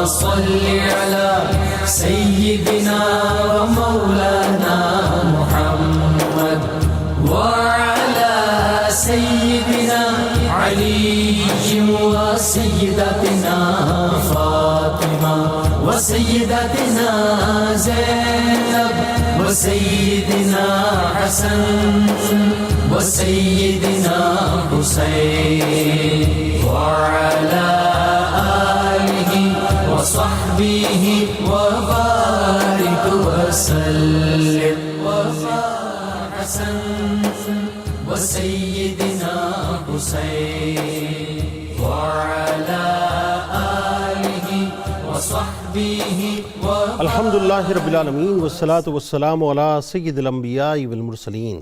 صل على سيدنا ومولانا محمد وعلى سيدنا علي وسيدتنا فاطمة وسيدتنا زينب وسيدنا حسن وسيدنا حسين وعلى آله وصحبه وبارك وسلم حسن وسيدنا حسين وعلى آله وصحبه الحمدللہ رب العالمین والصلاة والسلام علی سید الانبیاء والمرسلین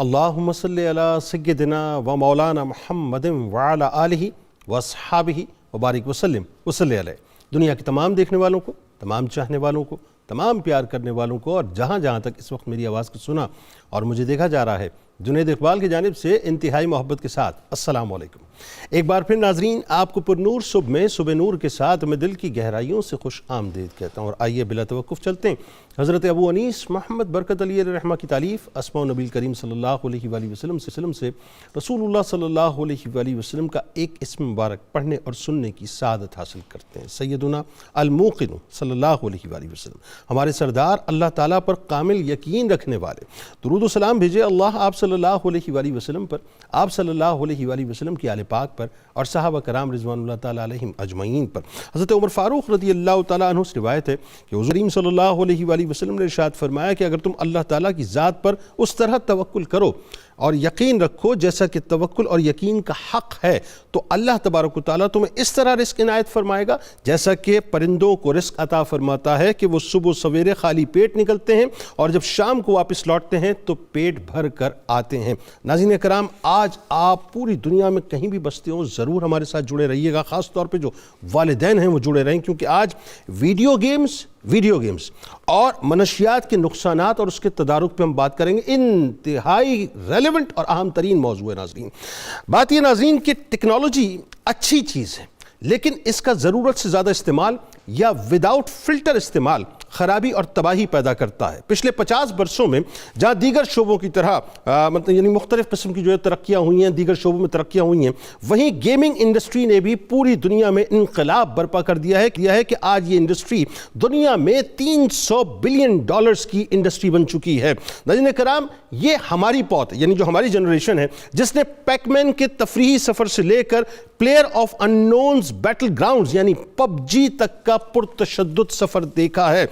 اللہم صلی علی سیدنا و مولانا محمد وعلی آلہ واصحابہ وبارک وسلم وصلی علیہ۔ دنیا کے تمام دیکھنے والوں کو، تمام چاہنے والوں کو، تمام پیار کرنے والوں کو، اور جہاں جہاں تک اس وقت میری آواز کو سنا اور مجھے دیکھا جا رہا ہے، جنید اقبال کی جانب سے انتہائی محبت کے ساتھ السلام علیکم۔ ایک بار پھر ناظرین، آپ کو پر نور صبح میں صبح نور کے ساتھ میں دل کی گہرائیوں سے خوش آمدید کہتا ہوں، اور آئیے بلا توقف چلتے ہیں حضرت ابو انیس محمد برکت علیہ رحمہ کی تالیف اسماء نبی کریم صلی اللہ علیہ وآلہ وسلم سے رسول اللہ صلی اللہ علیہ وآلہ وسلم کا ایک اسم مبارک پڑھنے اور سننے کی سعادت حاصل کرتے ہیں۔ سیدنا الموقن صلی اللہ علیہ وآلہ وسلم، ہمارے سردار، اللہ تعالیٰ پر کامل یقین رکھنے والے، درود و سلام بھیجے اللہ آپ صلی اللہ علیہ وآلہ وسلم پر، آپ صلی اللہ علیہ وآلہ وسلم کی آل پاک پر، اور صحابہ کرام رضوان اللہ تعالیٰ علیہم اجمعین پر۔ حضرت عمر فاروق رضی اللہ تعالیٰ عنہ سے روایت ہے کہ حضور کریم صلی اللہ علیہ وآلہ وسلم نے ارشاد فرمایا کہ اگر تم اللہ تعالیٰ کی ذات پر اس طرح توکل کرو اور یقین رکھو جیسا کہ توکل اور یقین کا حق ہے، تو اللہ تبارک و تعالیٰ تمہیں اس طرح رزق عنایت فرمائے گا جیسا کہ پرندوں کو رزق عطا فرماتا ہے کہ وہ صبح سویرے خالی پیٹ نکلتے ہیں اور جب شام کو واپس لوٹتے ہیں تو پیٹ بھر کر آتے ہیں۔ ناظرین کرام، آج آپ پوری دنیا میں کہیں بھی بستے ہوں ضرور ہمارے ساتھ جڑے رہیے گا، خاص طور پہ جو والدین ہیں وہ جڑے رہیں، کیونکہ آج ویڈیو گیمز اور منشیات کے نقصانات اور اس کے تدارک پہ ہم بات کریں گے۔ انتہائی ریلیونٹ اور اہم ترین موضوع ہے ناظرین۔ بات یہ ناظرین کہ ٹیکنالوجی اچھی چیز ہے، لیکن اس کا ضرورت سے زیادہ استعمال یا وداؤٹ فلٹر استعمال خرابی اور تباہی پیدا کرتا ہے۔ پچھلے 50 برسوں میں جہاں دیگر شعبوں کی طرح یعنی مختلف قسم کی جو ہے ترقیاں ہوئی ہیں، دیگر شعبوں میں ترقیاں ہوئی ہیں، وہیں گیمنگ انڈسٹری نے بھی پوری دنیا میں انقلاب برپا کر دیا ہے کہ آج یہ انڈسٹری دنیا میں $300 بلین کی انڈسٹری بن چکی ہے۔ ناظرین کرام، یہ ہماری پوت یعنی جو ہماری جنریشن ہے جس نے پیک مین کے تفریحی سفر سے لے کر پلیئر آف انونز بیٹل گراؤنڈز یعنی PUBG تک کا پرتشدد سفر دیکھا ہے۔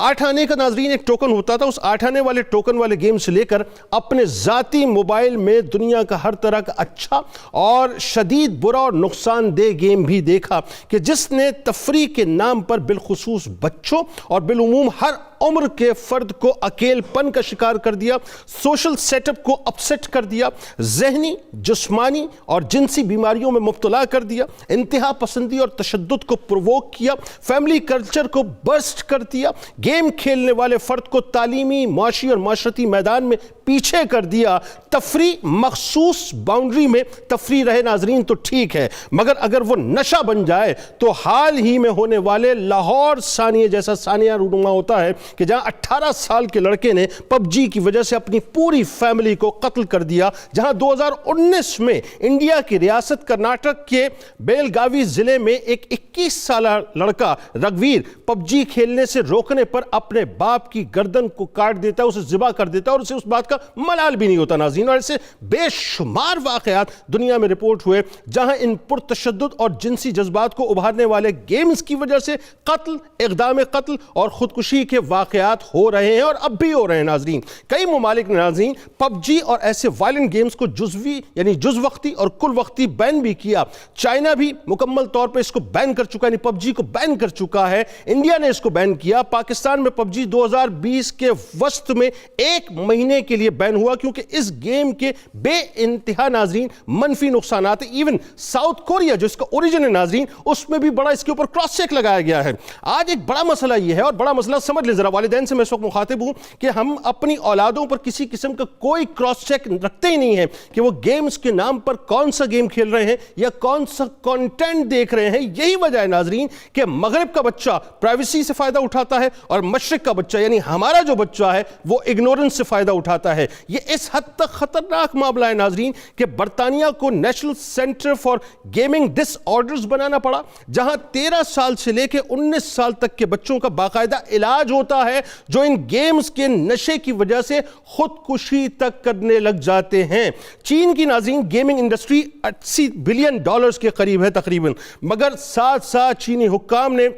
8 آنے کا ناظرین ایک ٹوکن ہوتا تھا، اس 8 آنے والے ٹوکن والے گیم سے لے کر اپنے ذاتی موبائل میں دنیا کا ہر طرح کا اچھا اور شدید برا اور نقصان دہ گیم بھی دیکھا کہ جس نے تفریح کے نام پر بالخصوص بچوں اور بالعموم ہر عمر کے فرد کو اکیل پن کا شکار کر دیا، سوشل سیٹ اپ کو اپسیٹ کر دیا، ذہنی، جسمانی اور جنسی بیماریوں میں مبتلا کر دیا، انتہا پسندی اور تشدد کو پرووک کیا، فیملی کلچر کو برسٹ کر دیا، گیم کھیلنے والے فرد کو تعلیمی، معاشی اور معاشرتی میدان میں پیچھے کر دیا۔ تفریح مخصوص باؤنڈری میں تفریح رہے ناظرین تو ٹھیک ہے، مگر اگر وہ نشہ بن جائے تو حال ہی میں ہونے والے لاہور ثانیہ جیسا ثانیہ رونما ہوتا ہے کہ جہاں 18 سال کے لڑکے نے PUBG کی وجہ سے اپنی پوری فیملی کو قتل کر دیا، جہاں 2019 میں انڈیا کی ریاست کرناٹک کے بیلگاوی ضلع میں ایک 21 سالہ لڑکا رگویر PUBG کھیلنے سے روکنے پر اپنے باپ کی گردن کو کاٹ دیتا ہے، اسے ذبح کر دیتا ہے اور اسے اس بات کا ملال بھی نہیں ہوتا ناظرین۔ اور ایسے بے شمار واقعات دنیا میں رپورٹ ہوئے جہاں ان پرتشدد اور جنسی جذبات کو ابھارنے والے گیمز کی وجہ سے قتل، اقدام قتل اور خودکشی کے واقعات ہو رہے ہیں اور اب بھی ہو رہے ہیں ناظرین۔ کئی ممالک نے ناظرین PUBG اور ایسے وائلنٹ گیمز کو جزوی یعنی جز وقتی اور کل وقتی بین بھی کیا۔ چائنا بھی مکمل طور پر اس کو بین کر چکا، یعنی PUBG کو بین کر چکا ہے۔ انڈیا نے اس کو بین کیا۔ پاکستان میں PUBG 2020 کے وسط میں 1 مہینے کے لیے بین ہوا کیونکہ اس گیم کے بے انتہا ناظرین منفی نقصانات ہیں۔ ایون ساؤتھ کوریا جو اس کا اوریجن ہے ناظرین، اس میں بھی بڑا اس کے اوپر کراس چیک لگایا گیا ہے۔ آج ایک بڑا مسئلہ یہ ہے، اور بڑا مسئلہ سمجھ لیں ذرا ذرا والدین سے میں اس وقت مخاطب ہوں کہ ہم اپنی اولادوں پر کسی قسم کا کوئی کراس چیک رکھتے ہی نہیں ہیں کہ وہ گیمز کے نام پر کون سا گیم کھیل رہے ہیں یا کون سا کانٹینٹ دیکھ رہے ہیں. یہی وجہ ہے ناظرین کہ مغرب کا بچہ پرائیویسی سے فائدہ اٹھاتا ہے اور مشرق کا بچہ یعنی ہمارا جو بچہ ہے وہ اگنورنس سے فائدہ اٹھاتا ہے. یہ اس حد تک خطرناک معاملہ ہے ناظرین کہ برطانیہ کو national centre for gaming disorders بنانا پڑا, جہاں 13 سال سے لے کے 19 سال تک کے بچوں کا باقاعدہ علاج ہوتا ہے جو ان گیمز کے نشے کی وجہ سے خودکشی تک کرنے لگ جاتے ہیں. چین کی ناظرین گیمنگ انڈسٹری $80 بلین کے قریب ہے تقریباً, مگر ساتھ ساتھ چینی حکام نے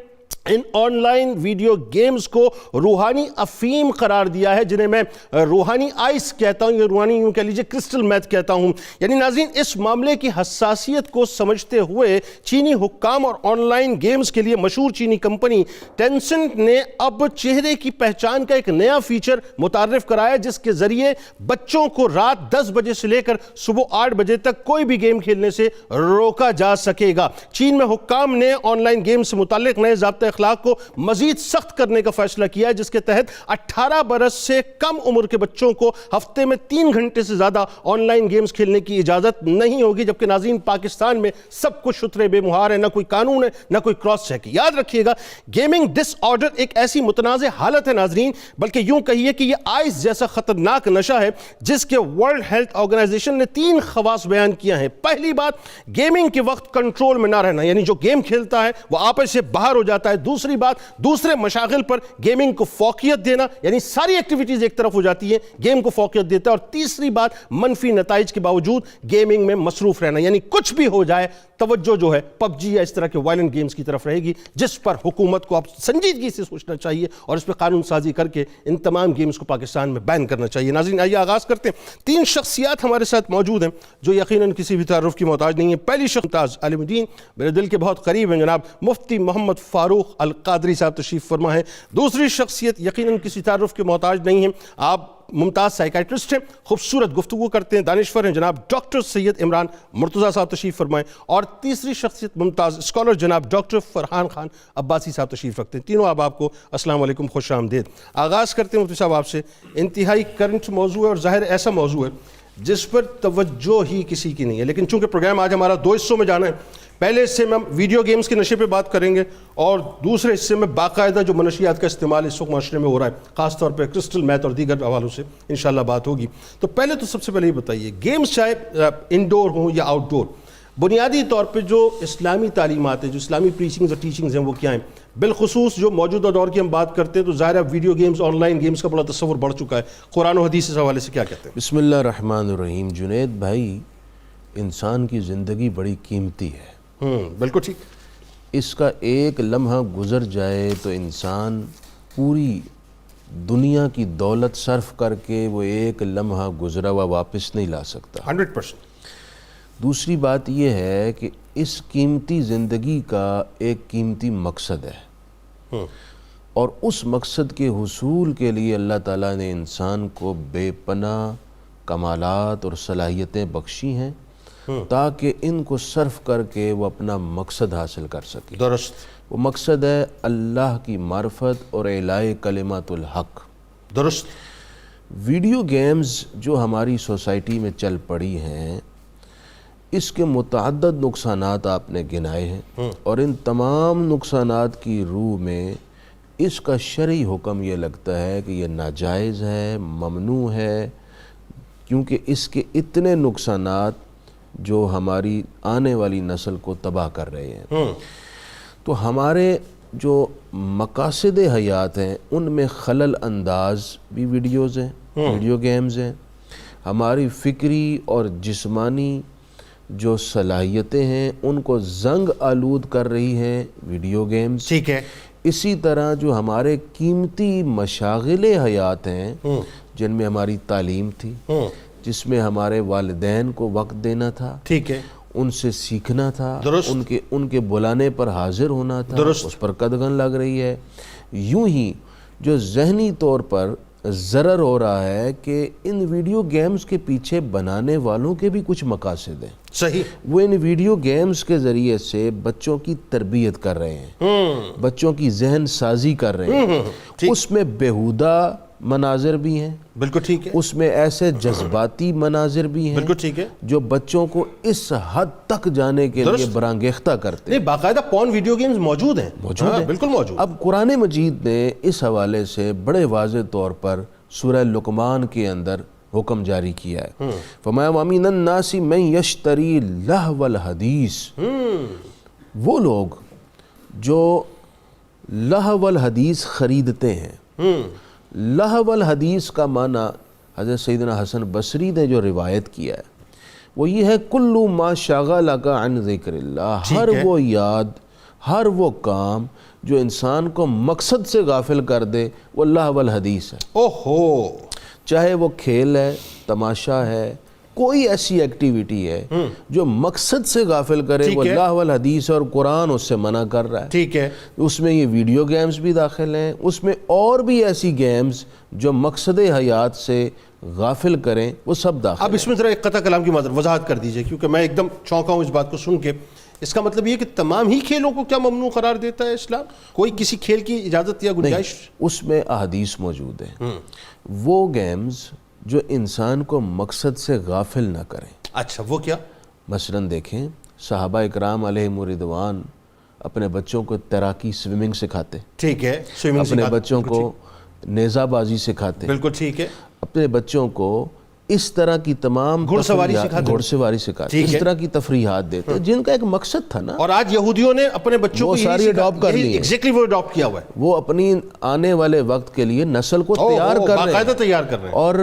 ان آن لائن ویڈیو گیمز کو روحانی افیم قرار دیا ہے, جنہیں میں روحانی آئس کہتا ہوں یا روحانی یوں کہہ لیجئے کرسٹل میتھ کہتا ہوں. یعنی ناظرین اس معاملے کی حساسیت کو سمجھتے ہوئے چینی حکام اور آن لائن گیمز کے لیے مشہور چینی کمپنی ٹینسنٹ نے اب چہرے کی پہچان کا ایک نیا فیچر متعارف کرایا, جس کے ذریعے بچوں کو رات 10 بجے سے لے کر صبح 8 بجے تک کوئی بھی گیم کھیلنے سے روکا جا سکے گا. چین میں حکام نے آن لائن گیم سے متعلق نئے ضابطۂ اخلاق کو مزید سخت کرنے کا فیصلہ کیا ہے, جس کے تحت 18 برس سے کم عمر کے بچوں کو ہفتے میں 3 گھنٹے سے زیادہ آن لائن گیمز کھیلنے کی اجازت نہیں ہوگی. جبکہ ناظرین پاکستان میں سب کچھ شترے بے مہار ہے, نہ کوئی قانون ہے نہ کوئی کراس چیک. یاد رکھیے گا گیمنگ ڈس آرڈر ایک ایسی متنازع حالت ہے ناظرین, بلکہ یوں کہیے کہ یہ آئس جیسا خطرناک نشہ ہے جس کے ورلڈ ہیلتھ آرگنائزیشن نے 3 خواص بیان کیا ہیں. پہلی بات, گیمنگ کے وقت کنٹرول میں نہ رہنا, یعنی جو گیم کھیلتا ہے وہ آپس سے باہر ہو جاتا ہے. دوسری بات, دوسرے مشاغل پر گیمنگ کو فوقیت دینا, یعنی ساری ایکٹیویٹیز ایک طرف ہو جاتی ہیں, گیم کو فوقیت دیتا ہے. اور تیسری بات, منفی نتائج کے باوجود گیمنگ میں مصروف رہنا, یعنی کچھ بھی ہو جائے توجہ جو ہے پب جی یا اس طرح کے وائلنٹ گیمز کی طرف رہے گی, جس پر حکومت کو اب سنجیدگی سے سوچنا چاہیے اور اس پہ قانون سازی کر کے ان تمام گیمز کو پاکستان میں بین کرنا چاہیے. ناظرین آئیے آغاز کرتے ہیں. 3 شخصیات ہمارے ساتھ موجود ہیں جو یقیناً کسی بھی تعارف کی محتاج نہیں ہیں. پہلی شخص ممتاز عالم دین, میرے دل کے بہت قریب ہیں, جناب مفتی محمد فاروق القادری صاحب تشریف فرما ہے. دوسری شخصیت یقیناً کسی تعارف کے محتاج نہیں ہیں, آپ ممتاز سائیکائٹرسٹ ہیں, خوبصورت گفتگو کرتے ہیں, دانشور ہیں, جناب ڈاکٹر سید عمران مرتضیٰ صاحب تشریف فرمائیں. اور تیسری شخصیت ممتاز اسکالر جناب ڈاکٹر فرحان خان عباسی صاحب تشریف رکھتے ہیں. تینوں آپ کو السلام علیکم, خوش آمدید. آغاز کرتے ہیں مفتی صاحب آپ سے. انتہائی کرنٹ موضوع ہے اور ظاہر ایسا موضوع ہے جس پر توجہ ہی کسی کی نہیں ہے, لیکن چونکہ پروگرام آج ہمارا 2 حصوں میں جانا ہے, پہلے حصے میں ہم ویڈیو گیمز کے نشے پہ بات کریں گے اور دوسرے حصے میں باقاعدہ جو منشیات کا استعمال اس وقت معاشرے میں ہو رہا ہے, خاص طور پہ کرسٹل میتھ اور دیگر حوالوں سے انشاءاللہ بات ہوگی. تو پہلے تو سب سے پہلے یہ بتائیے, گیمز چاہے انڈور ہوں یا آؤٹ ڈور, بنیادی طور پہ جو اسلامی تعلیمات ہیں, جو اسلامی پریچنگز اور ٹیچنگز ہیں وہ کیا ہیں؟ بالخصوص جو موجودہ دور کی ہم بات کرتے ہیں تو ظاہر ہے video games, on line games کا بڑا تصور بڑھ چکا ہے. قرآن و حدیث اس حوالے سے کیا کہتے ہیں؟ بسم اللہ الرحمن الرحیم. جنید بھائی, انسان کی زندگی بڑی قیمتی ہے. بالکل ٹھیک. اس کا ایک لمحہ گزر جائے تو انسان پوری دنیا کی دولت صرف کر کے وہ ایک لمحہ گزرا ہوا واپس نہیں لا سکتا. 100%. دوسری بات یہ ہے کہ اس قیمتی زندگی کا ایک قیمتی مقصد ہے, اور اس مقصد کے حصول کے لیے اللہ تعالیٰ نے انسان کو بے پناہ کمالات اور صلاحیتیں بخشی ہیں تاکہ ان کو صرف کر کے وہ اپنا مقصد حاصل کر سکے. درست. وہ مقصد ہے اللہ کی معرفت اور اعلاء کلمات الحق. درست. ویڈیو گیمز جو ہماری سوسائٹی میں چل پڑی ہیں, اس کے متعدد نقصانات آپ نے گنائے ہیں, اور ان تمام نقصانات کی روح میں اس کا شرعی حکم یہ لگتا ہے کہ یہ ناجائز ہے, ممنوع ہے, کیونکہ اس کے اتنے نقصانات جو ہماری آنے والی نسل کو تباہ کر رہے ہیں. تو ہمارے جو مقاصد حیات ہیں ان میں خلل انداز بھی ویڈیوز ہیں, ویڈیو گیمز ہیں. ہماری فکری اور جسمانی جو صلاحیتیں ہیں ان کو زنگ آلود کر رہی ہیں ویڈیو گیمز. ٹھیک ہے. اسی طرح جو ہمارے قیمتی مشاغل حیات ہیں جن میں ہماری تعلیم تھی, جس میں ہمارے والدین کو وقت دینا تھا, ٹھیک ہے, ان سے سیکھنا تھا, درست, ان کے بلانے پر حاضر ہونا تھا, درست, اس پر قدغن لگ رہی ہے. یوں ہی جو ذہنی طور پر ضرر ہو رہا ہے کہ ان ویڈیو گیمز کے پیچھے بنانے والوں کے بھی کچھ مقاصد ہیں. صحیح. وہ ان ویڈیو گیمز کے ذریعے سے بچوں کی تربیت کر رہے ہیں, بچوں کی ذہن سازی کر رہے ہیں. اس میں بیہودہ مناظر بھی ہیں, بالکل ٹھیک ہے, اس میں ایسے جذباتی مناظر بھی ہیں بالکل ٹھیک ہے, جو بچوں کو اس حد تک جانے کے لیے برانگیختہ کرتے ہیں. نہیں, باقاعدہ پورن ویڈیو گیمز موجود ہیں, بالکل موجود. اب قرآن مجید نے اس حوالے سے بڑے واضح طور پر سورہ لقمان کے اندر حکم جاری کیا ہے. فرمایا وَمِنَ النَّاسِ مَن يَشْتَرِي لَهْوَ الْحَدِيثِ, وہ لوگ جو لہو الحدیث خریدتے ہیں. لہو الحدیث کا معنی حضرت سیدنا حسن بصری نے جو روایت کیا ہے وہ یہ ہے کلو ما شغلک عن ذکر اللہ, ہر وہ یاد, ہر وہ کام جو انسان کو مقصد سے غافل کر دے وہ لہو الحدیث ہے. اوہو, چاہے وہ کھیل ہے, تماشا ہے, کوئی ایسی ایکٹیویٹی ہے جو مقصد سے غافل کرے وہ لہو الحدیث, اور قرآن اس سے منع کر رہا ہے. ٹھیک ہے, اس میں یہ ویڈیو گیمز بھی داخل ہیں, اس میں اور بھی ایسی گیمز جو مقصد حیات سے غافل کریں وہ سب داخل. اب اس میں ذرا ایک قطع کلام کی وضاحت کر دیجئے, کیونکہ میں ایک دم چونکا ہوں اس بات کو سن کے. اس کا مطلب یہ کہ تمام ہی کھیلوں کو کیا ممنوع قرار دیتا ہے اسلام؟ کوئی کسی کھیل کی اجازت یا گنجائش؟ اس میں احادیث موجود ہیں, وہ گیمز جو انسان کو مقصد سے غافل نہ کریں. اچھا, وہ کیا؟ مثلا دیکھیں صحابہ اکرام علیہم رضوان اپنے بچوں کو تیراکی, سوئمنگ سکھاتے. ٹھیک ہے, سوئمنگ اپنے بچوں کو نیزہ بازی سکھاتے. بالکل ٹھیک ہے. اپنے بچوں کو اس طرح کی تمام گھڑ سواری سکھاتے, اس طرح کی تفریحات دیتے جن کا ایک مقصد تھا نا. اور آج یہودیوں نے اپنے بچوں کو ساری اڈاپٹ کر لی ہے. ایگزیکٹلی وہ اڈاپٹ کیا ہوا ہے. وہ اپنی آنے والے وقت کے لیے نسل کو تیار کر رہے ہیں, باقاعدہ تیار کر رہے ہیں. اور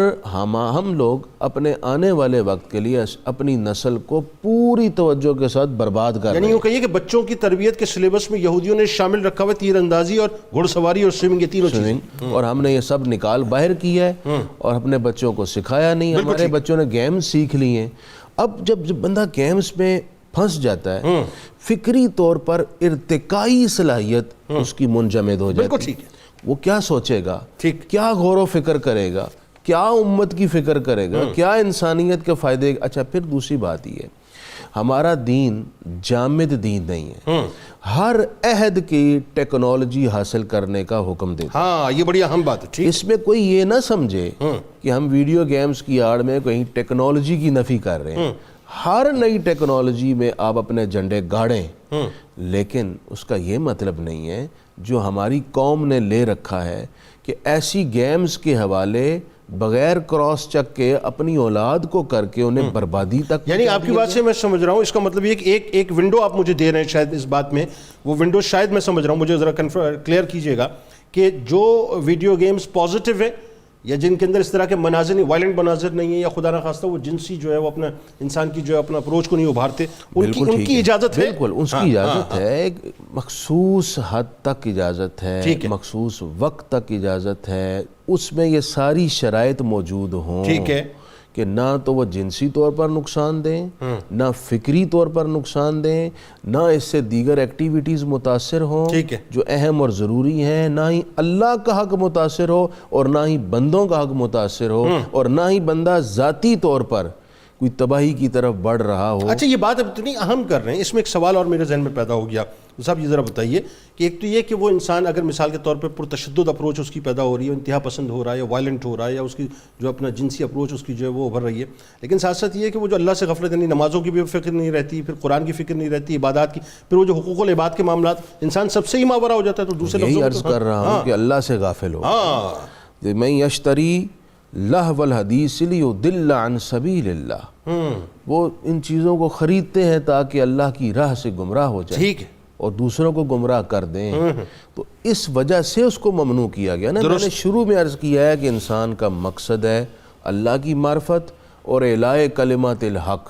ہم لوگ اپنے آنے والے وقت کے لیے اپنی نسل کو پوری توجہ کے ساتھ برباد کر رہے ہیں. یعنی یوں کہیے کہ بچوں کی تربیت کے سلیبس میں یہودیوں نے شامل رکھا ہوا تیر اندازی اور گھڑ سواری اور سوئمنگ, یہ تینوں چیزیں, اور ہم نے یہ سب نکال باہر کیا ہے اور اپنے بچوں کو سکھایا نہیں. ہمارے بچوں نے گیمز سیکھ لی ہیں. اب جب بندہ گیمز میں پھنس جاتا ہے, فکری طور پر ارتقائی صلاحیت اس کی منجمد ہو جاتی ہے. وہ کیا سوچے گا, کیا غور و فکر کرے گا, کیا امت کی فکر کرے گا, کیا انسانیت کے فائدے. اچھا, پھر دوسری بات یہ ہے ہمارا دین جامد دین نہیں ہے, ہر عہد کی ٹیکنالوجی حاصل کرنے کا حکم دیتا ہے. ہاں, یہ بڑی اہم بات ہے. اس میں کوئی یہ نہ سمجھے کہ ہم ویڈیو گیمز کی آڑ میں کہیں ٹیکنالوجی کی نفی کر رہے ہیں. ہر نئی ٹیکنالوجی میں آپ اپنے جھنڈے گاڑیں, لیکن اس کا یہ مطلب نہیں ہے جو ہماری قوم نے لے رکھا ہے کہ ایسی گیمز کے حوالے بغیر کراس چیک کے اپنی اولاد کو کر کے انہیں بربادی تک. یعنی آپ کی بات سے میں سمجھ رہا ہوں, اس کا مطلب یہ کہ ایک ونڈو آپ مجھے دے رہے ہیں شاید اس بات میں, وہ ونڈو شاید میں سمجھ رہا ہوں, مجھے ذرا کلیئر کیجئے گا کہ جو ویڈیو گیمز پازیٹیو ہیں یا جن کے اندر اس طرح کے مناظر نہیں, وائلنٹ مناظر نہیں ہیں, یا خدا نہ خواستہ وہ جنسی جو ہے وہ اپنا انسان کی جو ہے اپنا اپروچ کو نہیں ابھارتے, ان کی اجازت ہے. بالکل اس کی اجازت ہے, ایک مخصوص حد تک اجازت ہے, مخصوص وقت تک اجازت ہے. اس میں یہ ساری شرائط موجود ہوں. ٹھیک ہے, کہ نہ تو وہ جنسی طور پر نقصان دیں, نہ فکری طور پر نقصان دیں, نہ اس سے دیگر ایکٹیویٹیز متاثر ہوں جو اہم اور ضروری ہیں, نہ ہی اللہ کا حق متاثر ہو اور نہ ہی بندوں کا حق متاثر ہو, اور نہ ہی بندہ ذاتی طور پر کوئی تباہی کی طرف بڑھ رہا ہو. اچھا, یہ بات اب اتنی اہم کر رہے ہیں, اس میں ایک سوال اور میرے ذہن میں پیدا ہو گیا. صاحب یہ ذرا بتائیے کہ ایک تو یہ کہ وہ انسان اگر مثال کے طور پہ پرتشدد اپروچ اس کی پیدا ہو رہی ہے, انتہا پسند ہو رہا ہے, یا وائلنٹ ہو رہا ہے, یا اس کی جو اپنا جنسی اپروچ اس کی جو ہے وہ ابھر رہی ہے, لیکن ساتھ ساتھ یہ ہے کہ وہ جو اللہ سے غفلت, یعنی نمازوں کی بھی فکر نہیں رہتی, پھر قرآن کی فکر نہیں رہتی, عبادات کی, پھر وہ جو حقوق العباد کے معاملات, انسان سب سے ہی ماورا ہو جاتا ہے. تو دوسرے یہی عرض کر رہا ہوں کہ اللہ سے غافل ہو. میں یشتری لہو الحدیث لیضل عن سبیل اللہ, وہ ان چیزوں کو خریدتے ہیں تاکہ اللہ کی راہ سے گمراہ ہو جائے اور دوسروں کو گمراہ کر دیں. تو اس وجہ سے اس کو ممنوع کیا گیا نا. میں نے شروع میں عرض کیا ہے کہ انسان کا مقصد ہے اللہ کی معرفت اور اعلاء کلمات الحق.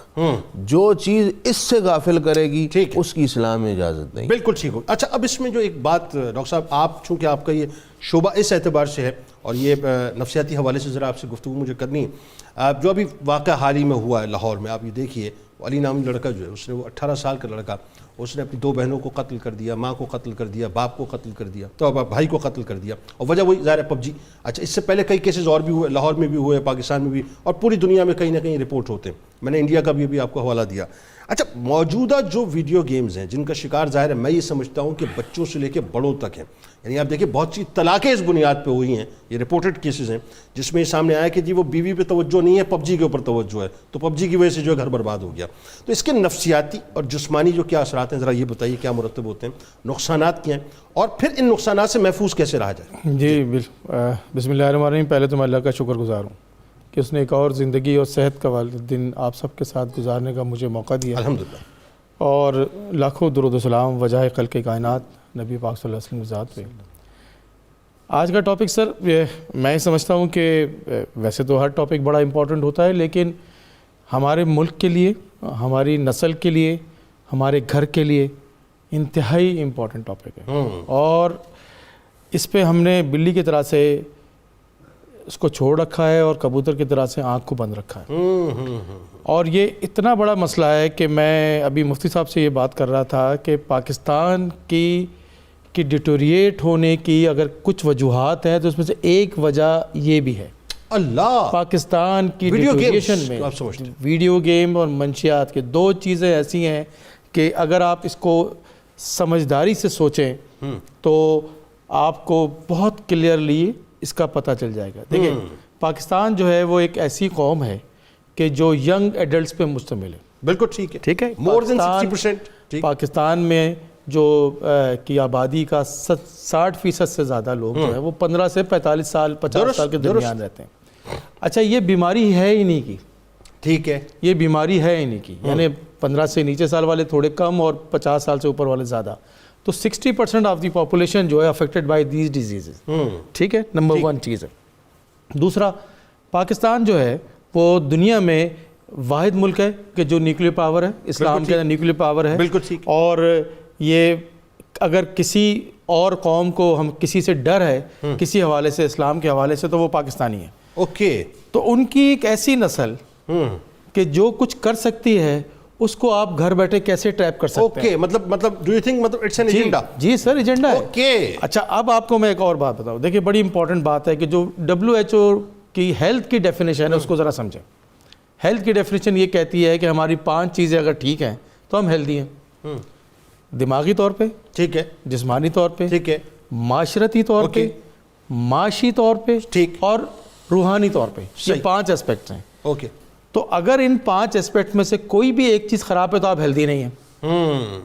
جو چیز اس سے غافل کرے گی اس کی اسلام میں اجازت نہیں. بالکل ٹھیک ہو. اچھا, اب اس میں جو ایک بات ڈاکٹر صاحب, آپ چونکہ آپ کا یہ شعبہ اس اعتبار سے ہے اور یہ نفسیاتی حوالے سے ذرا آپ سے گفتگو مجھے کرنی ہے, جو ابھی واقعہ حال ہی میں ہوا ہے لاہور میں, آپ یہ دیکھیے علی نامی لڑکا جو ہے, اس نے وہ 18 سال کا لڑکا, اس نے اپنی 2 بہنوں کو قتل کر دیا, ماں کو قتل کر دیا, باپ کو قتل کر دیا, تو اب بھائی کو قتل کر دیا, اور وجہ وہی ظاہر ہے PUBG. اچھا اس سے پہلے کئی کیسز اور بھی ہوئے, لاہور میں بھی ہوئے, پاکستان میں بھی, اور پوری دنیا میں کہیں نہ کہیں رپورٹ ہوتے ہیں. میں نے انڈیا کا بھی ابھی آپ کو حوالہ دیا. اچھا موجودہ جو ویڈیو گیمز ہیں جن کا شکار ظاہر ہے میں یہ سمجھتا ہوں کہ بچوں سے لے کے بڑوں تک ہیں, یعنی آپ دیکھیں بہت سی طلاقیں اس بنیاد پہ ہوئی ہیں, یہ رپورٹڈ کیسز ہیں جس میں یہ سامنے آیا کہ جی وہ بیوی پہ توجہ نہیں ہے, PUBG کے اوپر توجہ ہے, تو PUBG کی وجہ سے جو ہے گھر برباد ہو گیا. تو اس کے نفسیاتی اور جسمانی جو کیا اثرات ہیں ذرا یہ بتائیے, کیا مرتب ہوتے ہیں, نقصانات کیا ہیں, اور پھر ان نقصانات سے محفوظ کیسے رہا جائے؟ جی بسم اللہ الرحمن الرحیم. پہلے تو میں اللہ کا شکر گزار ہوں کہ اس نے ایک اور زندگی اور صحت کا دن آپ سب کے ساتھ گزارنے کا مجھے موقع دیا, الحمدللہ, اور لاکھوں درود و سلام وجہ خلق کائنات نبی پاک صلی اللہ علیہ وسلم کی ذات پہ. آج کا ٹاپک سر میں سمجھتا ہوں کہ ویسے تو ہر ٹاپک بڑا امپورٹنٹ ہوتا ہے, لیکن ہمارے ملک کے لیے, ہماری نسل کے لیے, ہمارے گھر کے لیے انتہائی امپورٹنٹ ٹاپک ہے, اور اس پہ ہم نے بلی کی طرح سے اس کو چھوڑ رکھا ہے اور کبوتر کی طرح سے آنکھ کو بند رکھا ہے. اور یہ اتنا بڑا مسئلہ ہے کہ میں ابھی مفتی صاحب سے یہ بات کر رہا تھا کہ پاکستان کی ڈیٹوریٹ ہونے کی اگر کچھ وجوہات ہیں تو اس میں سے ایک وجہ یہ بھی ہے. اللہ, پاکستان کی ڈیٹوریشن میں ویڈیو گیم اور منشیات کے 2 چیزیں ایسی ہیں کہ اگر آپ اس کو سمجھداری سے سوچیں تو آپ کو بہت کلیئرلی اس کا پتہ چل جائے گا. دیکھیں پاکستان جو ہے وہ ایک ایسی قوم ہے کہ جو ینگ ایڈلٹس پہ مشتمل ہے. بالکل ٹھیک ہے, مور دین 60%. پاکستان میں جو کی آبادی کا 60% سے زیادہ لوگ جو ہیں وہ 15 سے 45 سال 50 سال کے درمیان رہتے ہیں. اچھا یہ بیماری ہے ہی نہیں کی, ٹھیک ہے, یہ بیماری ہے ہی نہیں کی, یعنی 15 سے نیچے سال والے تھوڑے کم اور 50 سال سے اوپر والے زیادہ. تو 60% آف دی پاپولیشن جو ہے افیکٹڈ بائی دیز ڈیزیزز. ٹھیک ہے, نمبر 1 چیز ہے. دوسرا, پاکستان جو ہے وہ دنیا میں واحد ملک ہے کہ جو نیوکلیر پاور ہے, اسلام کے اندر نیوکلیر پاور ہے. بالکل ٹھیک. اور یہ اگر کسی اور قوم کو ہم کسی سے ڈر ہے کسی حوالے سے, اسلام کے حوالے سے, تو وہ پاکستانی ہے. اوکے, تو ان کی ایک ایسی نسل کہ جو کچھ کر سکتی ہے اس کو آپ گھر بیٹھے کیسے ٹریپ کر سکتے ہیں. مطلب ڈو یو تھنک مطلب اٹس این ایجنڈا؟ جی سر, ایجنڈا ہے. اوکے, اچھا اب آپ کو میں ایک اور بات بتاؤں. دیکھیں بڑی امپورٹنٹ بات ہے کہ جو WHO کی ہیلتھ کی ڈیفینیشن ہے اس کو ذرا سمجھیں. ہیلتھ کی ڈیفینیشن یہ کہتی ہے کہ ہماری 5 چیزیں اگر ٹھیک ہیں تو ہم ہیلدی ہیں. دماغی طور پہ ٹھیک ہے, جسمانی طور پہ ٹھیک ہے, معاشرتی طور پہ, معاشی طور پہ ٹھیک, اور روحانی طور پہ. یہ 5 اسپیکٹس ہیں. اوکے, تو اگر ان 5 اسپیکٹ میں سے کوئی بھی ایک چیز خراب ہے تو آپ ہیلدی نہیں ہیں.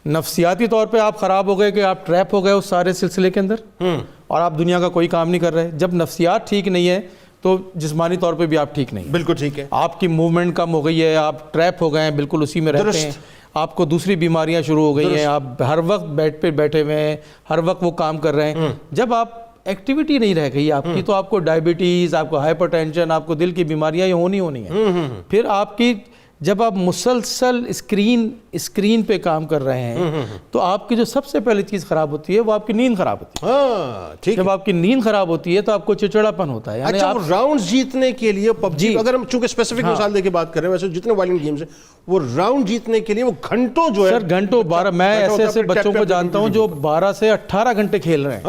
نفسیاتی طور پہ آپ خراب ہو گئے کہ آپ ٹریپ ہو گئے اس سارے سلسلے کے اندر اور آپ دنیا کا کوئی کام نہیں کر رہے. جب نفسیات ٹھیک نہیں ہے تو جسمانی طور پہ بھی آپ ٹھیک نہیں. بالکل ٹھیک ہے, آپ کی موومنٹ کم ہو گئی ہے, آپ ٹریپ ہو گئے ہیں, بالکل اسی میں رہتے ہیں, آپ کو دوسری بیماریاں شروع ہو گئی ہیں, آپ ہر وقت بیڈ پہ بیٹھے ہوئے ہیں, ہر وقت وہ کام کر رہے ہیں. جب آپ ایکٹیویٹی نہیں رہ گئی آپ کی تو آپ کو ڈائبٹیز, آپ کو ہائپر ٹینشن, آپ کو دل کی بیماریاں یہ ہونی ہیں. پھر آپ کی جب آپ مسلسل اسکرین پہ کام کر رہے ہیں تو آپ کی جو سب سے پہلی چیز خراب ہوتی ہے وہ آپ کی نیند خراب ہوتی ہے. جب آپ کی نیند خراب ہوتی ہے تو آپ کو چڑچڑاپن ہوتا ہے. یعنی اچھا راؤنڈ جیتنے کے لیے PUBG, اگر ہم چونکہ اسپیسیفک مثال دے کے بات کر رہے ہیں, ویسے جتنے وائلنٹ گیمز ہیں وہ راؤنڈ جیتنے کے لیے وہ گھنٹوں جو ہے سر گھنٹوں 12, میں ایسے بچوں کو جانتا ہوں جو 12 سے 18 گھنٹے کھیل رہے ہیں.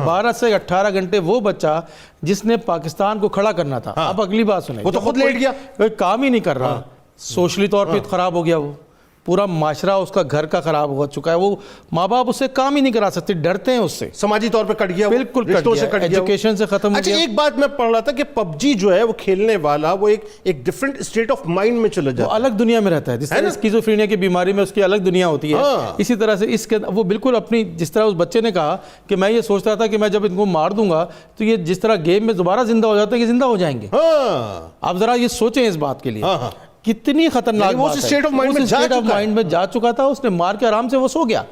12 سے 18 گھنٹے. وہ بچہ جس نے پاکستان کو کھڑا کرنا تھا, اب اگلی بات سنیں, وہ تو خود لیٹ گیا, کوئی کام ہی نہیں کر رہا, سوشلی طور پہ خراب ہو گیا, وہ پورا معاشرہ اس کا گھر کا خراب ہو چکا ہے, وہ ماں باپ اس سے کام ہی نہیں کرا سکتے, ڈرتے ہیں اس سے, سماجی طور پہ کٹ گیا, بالکل کٹ گیا, ایجوکیشن سے ختم ہو گیا. اچھا ایک بات میں پڑھ رہا تھا کہ PUBG جو ہے وہ کھیلنے والا وہ ایک ڈفرنٹ اسٹیٹ آف مائنڈ میں چلا جاتا ہے, وہ الگ دنیا میں رہتا ہے. جس طرح اسکیزوفرینیا کی بیماری میں اس کی الگ دنیا ہوتی ہے, اسی طرح سے اس کے وہ بالکل اپنی, جس طرح اس بچے نے کہا کہ میں یہ سوچتا تھا کہ میں جب ان کو مار دوں گا تو یہ جس طرح گیم میں دوبارہ زندہ ہو جاتا ہے, یہ زندہ ہو جائیں گے. آپ ذرا یہ سوچیں اس بات کے لیے کتنی خطرناک بات ہے. اسٹیٹ آف مائنڈ میں جا چکا تھا, اس نے مار کے آرام سے وہ سو گیا.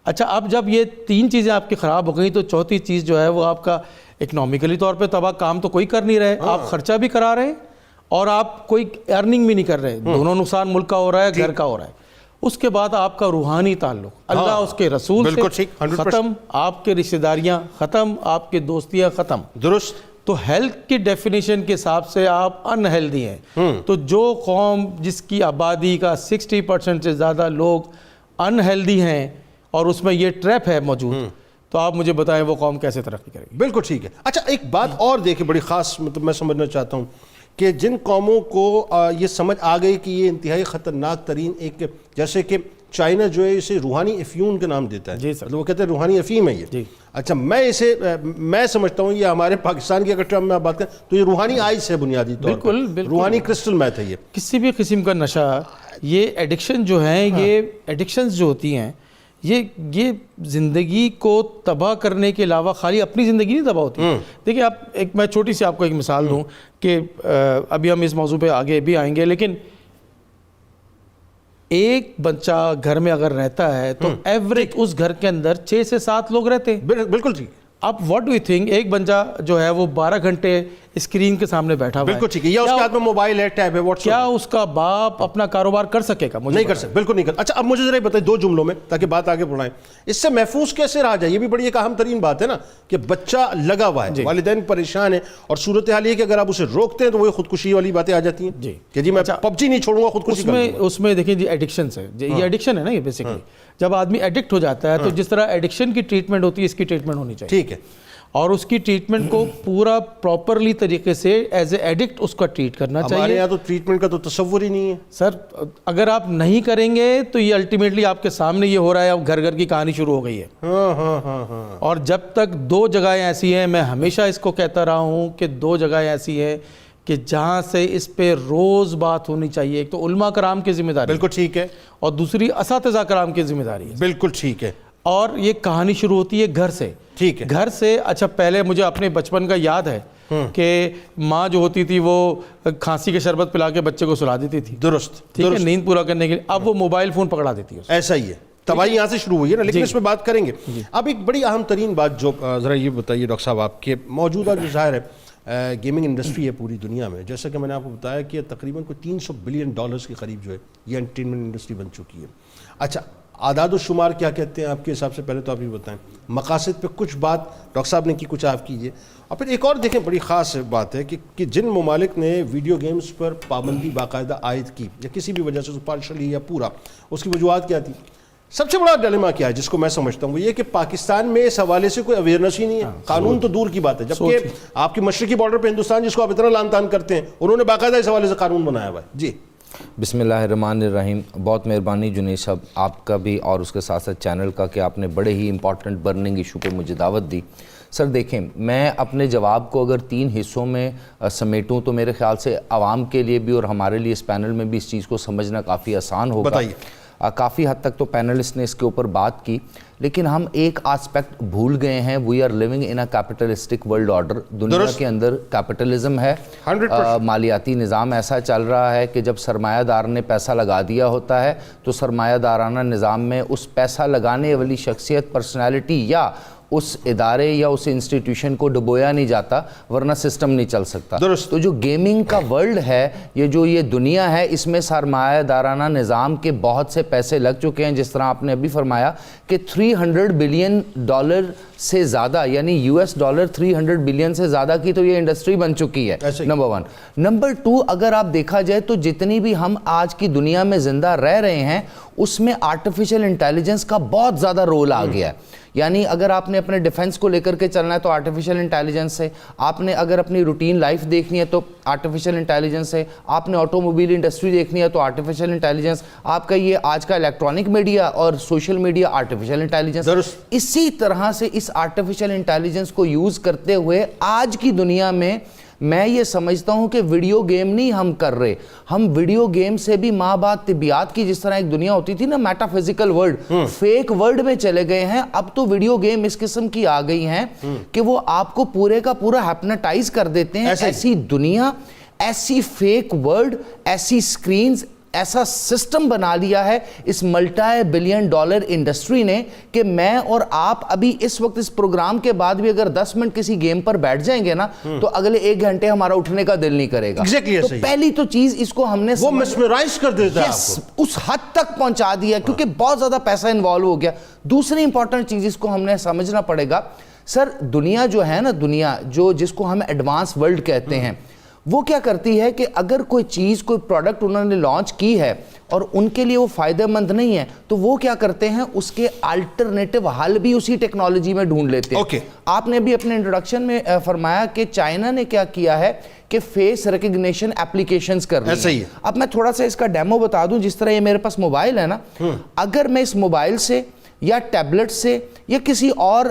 اچھا اب جب یہ 3 چیزیں آپ کی خراب ہو گئی تو چوتھی چیز جو ہے وہ آپ کا اکنامکلی طور پہ تباہ, کام تو کوئی کر نہیں رہے, آپ خرچہ بھی کرا رہے ہیں اور آپ کوئی ارننگ بھی نہیں کر رہے, دونوں نقصان ملک کا ہو رہا ہے, گھر کا ہو رہا ہے. اس کے بعد آپ کا روحانی تعلق اللہ اس کے رسول سے ختم, آپ کے رشتہ داریاں ختم, آپ کے دوستیاں ختم. درست. تو ہیلتھ کی ڈیفینیشن کے حساب سے آپ ان ہیلدی ہیں. تو جو قوم جس کی آبادی کا 60% سے زیادہ لوگ ان ہیلدی ہیں اور اس میں یہ ٹریپ ہے موجود, تو آپ مجھے بتائیں وہ قوم کیسے ترقی کرے گی. بالکل ٹھیک ہے. اچھا ایک بات اور دیکھیں بڑی خاص, مطلب میں سمجھنا چاہتا ہوں کہ جن قوموں کو یہ سمجھ آ گئی کہ یہ انتہائی خطرناک ترین ایک, جیسے کہ چائنا جو ہے اسے روحانی افیون کا نام دیتا ہے, جی سر, مطلب وہ کہتے ہیں روحانی افیم ہے یہ. جی. اچھا میں سمجھتا ہوں یہ ہمارے پاکستان کی اگر ٹرم میں بات کریں تو یہ روحانی آئس ہے بنیادی طور پر, بالکل روحانی کرسٹل میتھ ہے یہ. کسی بھی قسم کا نشہ, یہ ایڈکشن جو ہیں, یہ ایڈکشنز جو ہوتی ہیں یہ زندگی کو تباہ کرنے کے علاوہ خالی اپنی زندگی نہیں تباہ ہوتی. دیکھیں آپ میں چھوٹی سی آپ کو ایک مثال دوں کہ ابھی ہم اس موضوع پہ آگے بھی آئیں گے, لیکن ایک بچہ گھر میں اگر رہتا ہے تو ایوریج اس گھر کے اندر 6 سے 7 لوگ رہتے ہیں. بالکل ٹھیک. اب واٹ ڈو یو تھنک ایک بچہ جو ہے وہ 12 گھنٹے اسکرین کے سامنے بیٹھا ہوا ہے, بالکل ٹھیک ہے, یا اس کے ہاتھ میں موبائل ہے, ٹیب ہے, واٹس ایپ, کیا اس کا باپ اپنا کاروبار کر سکے گا؟ نہیں کر سکتے, بالکل نہیں کر. اچھا اب مجھے ذرا بتائیں 2 جملوں میں تاکہ بات آگے بڑھائیں, اس سے محفوظ کیسے رہا جائے؟ یہ بھی بڑی ایک اہم ترین بات ہے نا کہ بچہ لگا ہوا ہے, والدین پریشان ہیں, اور صورتحال یہ کہ اگر آپ اسے روکتے ہیں تو وہ خودکشی والی باتیں آ جاتی ہیں کہ جی میں PUBG نہیں چھوڑوں گا, خودکشی کروں گا. اس میں دیکھیں جی ایڈکشن ہے, یہ ایڈکشن ہے نا, یہ بیسیکلی جب آدمی ایڈکٹ ہو جاتا ہے تو جس طرح ایڈکشن کی ٹریٹمنٹ ہوتی ہے اس کی ٹریٹمنٹ ہونی چاہیے. ٹھیک ہے, اور اس کی ٹریٹمنٹ کو پورا پراپرلی طریقے سے ایز اے ایڈکٹ اس کا ٹریٹ کرنا چاہیے. ہمارے یہاں تو ٹریٹمنٹ کا تو تصور ہی نہیں ہے سر. اگر آپ نہیں کریں گے تو یہ الٹیمیٹلی آپ کے سامنے یہ ہو رہا ہے, اب گھر گھر کی کہانی شروع ہو گئی ہے. اور جب تک 2 جگہیں ایسی ہیں, میں ہمیشہ اس کو کہتا رہا ہوں کہ 2 جگہیں ایسی ہیں کہ جہاں سے اس پہ روز بات ہونی چاہیے. ایک تو علماء کرام کی ذمہ داری, بالکل ٹھیک ہے, اور دوسری اساتذہ کرام کی ذمہ داری ہے. بالکل ٹھیک ہے. اور یہ کہانی شروع ہوتی ہے گھر سے. ٹھیک ہے, گھر سے. اچھا پہلے مجھے اپنے بچپن کا یاد ہے کہ ماں جو ہوتی تھی وہ کھانسی کے شربت پلا کے بچے کو سلا دیتی تھی, درست, ٹھیک ہے, نیند پورا کرنے کے لیے. اب وہ موبائل فون پکڑا دیتی ہے. ایسا ہی ہے, تباہی یہاں سے شروع ہوئی ہے نا, لیکن اس میں بات کریں گے. اب ایک بڑی اہم ترین بات جو ذرا یہ بتائیے ڈاکٹر صاحب, آپ کے موجودہ جو ظاہر ہے گیمنگ انڈسٹری ہے پوری دنیا میں, جیسا کہ میں نے آپ کو بتایا کہ تقریباً کوئی $300 بلین کے قریب جو ہے یہ انٹرٹینمنٹ انڈسٹری بن چکی ہے. اچھا اعداد و شمار کیا کہتے ہیں آپ کے حساب سے؟ پہلے تو آپ یہ بتائیں. مقاصد پہ کچھ بات ڈاکٹر صاحب نے کی, کچھ آپ کیجیے. اور پھر ایک اور دیکھیں بڑی خاص بات ہے کہ جن ممالک نے ویڈیو گیمز پر پابندی باقاعدہ عائد کی یا کسی بھی وجہ سے پارشلی یا پورا, اس کی وجوہات کیا تھی؟ سب سے بڑا ڈیلیما کیا ہے جس کو میں سمجھتا ہوں وہ یہ کہ پاکستان میں اس حوالے سے کوئی اویئرنیس ہی نہیں ہے. قانون تو دور کی بات ہے, جبکہ آپ کی مشرقی بارڈر پہ ہندوستان جس کو آپ اتنا لان تان کرتے ہیں, انہوں نے باقاعدہ اس حوالے سے قانون بنایا ہوا ہے. جی بسم اللہ الرحمن الرحیم. بہت مہربانی جنید صاحب آپ کا بھی اور اس کے ساتھ ساتھ چینل کا کہ آپ نے بڑے ہی امپورٹنٹ برننگ ایشو پہ مجھے دعوت دی. سر دیکھیں, میں اپنے جواب کو اگر 3 حصوں میں سمیٹوں تو میرے خیال سے عوام کے لیے بھی اور ہمارے لیے اس پینل میں بھی اس چیز کو سمجھنا کافی آسان ہوگا. بتائیے. کافی حد تک تو پینلسٹ نے اس کے اوپر بات کی, لیکن ہم ایک آسپیکٹ بھول گئے ہیں. We are living in a capitalistic world order. دنیا کے اندر کیپٹلزم ہے, مالیاتی نظام ایسا چل رہا ہے کہ جب سرمایہ دار نے پیسہ لگا دیا ہوتا ہے تو سرمایہ دارانہ نظام میں اس پیسہ لگانے والی شخصیت, پرسنالٹی یا اس ادارے یا اس انسٹیٹیوشن کو ڈبویا نہیں جاتا, ورنہ سسٹم نہیں چل سکتا. تو جو گیمنگ کا ورلڈ ہے, یہ دنیا ہے, اس میں سرمایہ دارانہ نظام کے بہت سے پیسے لگ چکے ہیں. جس طرح آپ نے ابھی فرمایا کہ $300 بلین سے زیادہ, یعنی $300 بلین سے زیادہ کی تو یہ انڈسٹری بن چکی ہے. نمبر 1. نمبر 2, اگر آپ دیکھا جائے تو جتنی بھی ہم آج کی دنیا میں زندہ رہ رہے ہیں اس میں آرٹیفیشل انٹیلیجنس کا بہت زیادہ رول آ گیا ہے. یعنی اگر آپ نے اپنے ڈیفنس کو لے کر کے چلنا ہے تو آرٹیفیشل انٹیلیجنس سے, آپ نے اگر اپنی روٹین لائف دیکھنی ہے تو آرٹیفیشل انٹیلیجنس سے, آپ نے آٹو موبائل انڈسٹری دیکھنی ہے تو آرٹیفیشل انٹیلیجنس, آپ کا یہ آج کا الیکٹرانک میڈیا اور سوشل میڈیا آرٹیفیشل انٹیلیجنس. اسی طرح سے اس آرٹیفیشل انٹیلیجنس کو یوز کرتے ہوئے آج کی دنیا میں میں یہ سمجھتا ہوں کہ ویڈیو گیم نہیں ہم کر رہے, ہم ویڈیو گیم سے بھی ماں باپ طبیعت کی جس طرح ایک دنیا ہوتی تھی نا, meta physical world, fake world میں چلے گئے ہیں. اب تو ویڈیو گیم اس قسم کی آ گئی ہیں کہ وہ آپ کو پورے کا پورا ہیپناٹائز کر دیتے ہیں. ایسی دنیا, ایسی فیک ورلڈ, ایسی سکرینز, ایسا سسٹم بنا لیا ہے اس $1 بلین انڈسٹری نے کہ میں اور آپ ابھی اس وقت اس پروگرام کے بعد بھی اگر 10 منٹ کسی گیم پر بیٹھ جائیں گے نا تو اگلے 1 گھنٹے ہمارا اٹھنے کا دل نہیں کرے گا. تو پہلی تو چیز اس کو ہم نے وہ مسمرائز کر دیتا ہے, اس حد تک پہنچا دیا کیونکہ بہت زیادہ پیسہ انوالو ہو گیا. دوسری امپورٹنٹ چیز اس کو ہم نے سمجھنا پڑے گا, سر دنیا جو ہے نا، دنیا جو جس کو ہم ایڈوانس ورلڈ کہتے ہیں، وہ کیا کرتی ہے کہ اگر کوئی چیز کوئی پروڈکٹ انہوں نے لانچ کی ہے اور ان کے لیے وہ فائدہ مند نہیں ہے تو وہ کیا کرتے ہیں اس کے الٹرنیٹو حل بھی اسی ٹیکنالوجی میں ڈھونڈ لیتے ہیں. آپ نے بھی اپنے انٹروڈکشن میں فرمایا کہ چائنا نے کیا کیا ہے کہ فیس ریکگنیشن ایپلیکیشنز کر رہی ہیں. اب میں تھوڑا سا اس کا ڈیمو بتا دوں. جس طرح یہ میرے پاس موبائل ہے نا، اگر میں اس موبائل سے یا ٹیبلٹ سے یا کسی اور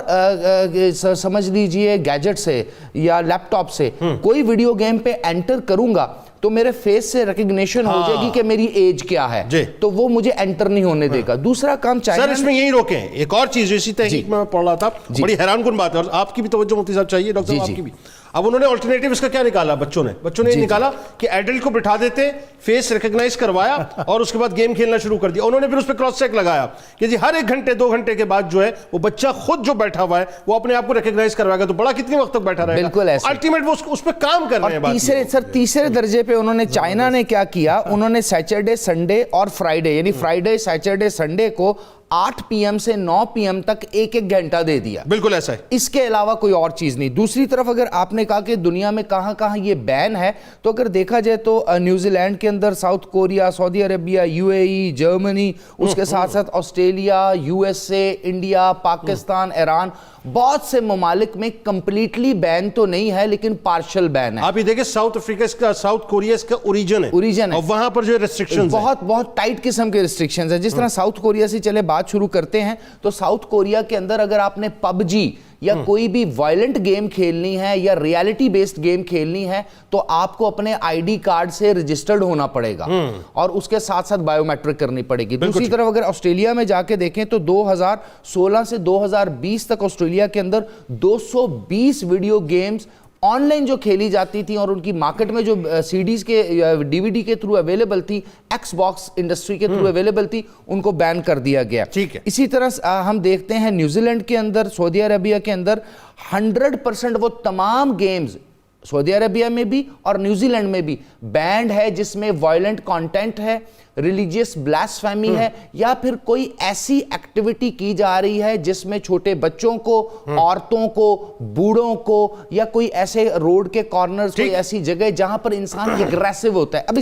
سمجھ لیجئے گیجٹ سے یا لیپ ٹاپ سے کوئی ویڈیو گیم پہ انٹر کروں گا تو میرے فیس سے ریکگنیشن ہو جائے گی کہ میری ایج کیا ہے، تو وہ مجھے انٹر نہیں ہونے دے گا. دوسرا کام چاہیے سر اس میں یہی روکیں. ایک اور چیز اسی تحقیق میں پڑھ رہا تھا، بڑی حیران کن بات ہے، اور آپ کی بھی توجہ مفتی صاحب چاہیے، ڈاکٹر صاحب آپ کی بھی. اب انہوں نے الٹرنیٹیو اس کا کیا نکالا؟ بچوں نے یہ نکالا کہ ایڈلٹ کو بٹھا دیتے، فیس ریکگنائز کروایا اور اس کے بعد گیم کھیلنا شروع کر دیا. انہوں نے پھر اس پہ کراس چیک لگایا کہ جی ہر 1 گھنٹے 2 گھنٹے کے بعد جو ہے وہ بچہ خود جو بیٹھا ہوا ہے وہ اپنے آپ کو ریکگنائز کروائے گا. تو بڑا کتنی وقت تک بیٹھا رہے گا؟ بالکل ایسے الٹیمیٹ وہ اس پہ کام کر رہے ہیں. تیسرے درجے پہ انہوں نے چائنا نے کیا کیا، انہوں نے سیٹرڈے سنڈے اور فرائیڈے یعنی فرائیڈے سیٹرڈے سنڈے کو 8 PM سے 9 PM تک 1 گھنٹہ دے دیا. بالکل ایسا ہے، اس کے علاوہ کوئی اور چیز نہیں. دوسری طرف اگر آپ نے کہا کہ دنیا میں کہاں کہاں یہ بین ہے، تو اگر دیکھا جائے تو نیوزی لینڈ کے اندر، ساؤتھ کوریا، سعودی عربیہ، UAE، جرمنی، اس کے ساتھ ساتھ Australia, USA، India, Pakistan, Iran, بہت سے ممالک میں کمپلیٹلی بین تو نہیں ہے لیکن پارشل بین ہے. آپ یہ دیکھیں ساؤتھ افریقہ اس کا، ساؤتھ کوریا اس کا اوریجن ہے، اور وہاں پر جو ریسٹرکشنز ہیں بہت ٹائٹ قسم کے ریسٹرکشنز ہیں. جس طرح ساؤتھ کوریا سے چلے بات شروع کرتے ہیں تو ساؤتھ کوریا کے اندر اگر آپ نے PUBG یا کوئی بھی وائلنٹ گیم کھیلنی ہے یا ریالٹی بیسڈ گیم کھیلنی ہے تو آپ کو اپنے ID کارڈ سے رجسٹرڈ ہونا پڑے گا اور اس کے ساتھ ساتھ بائیو میٹرک کرنی پڑے گی. دوسری طرف اگر آسٹریلیا میں جا کے دیکھیں تو 2016 سے 2020 تک آسٹریلیا کے اندر 220 ویڈیو گیمز آن لائن جو کھیلی جاتی تھی اور ان کی مارکیٹ میں جو CDs کے DVD کے تھرو اویلیبل تھی، ایکس باکس انڈسٹری کے تھرو اویلیبل تھی، ان کو بین کر دیا گیا. اسی طرح ہم دیکھتے ہیں نیوزی لینڈ کے اندر، سعودی عربیہ کے اندر 100% وہ تمام گیمز سعودی عربیہ میں بھی اور نیوزی لینڈ میں بھی بینڈ ہے جس میں وائلنٹ کانٹینٹ ہے، ریلیجیس بلاسفیمی ہے، یا پھر کوئی ایسی ایکٹیویٹی کی جا رہی ہے جس میں چھوٹے بچوں کو، عورتوں کو، بوڑھوں کو، یا کوئی ایسے روڈ کے کارنرز، کوئی ایسی جگہ جہاں پر انسان اگریسو ہوتا ہے. اب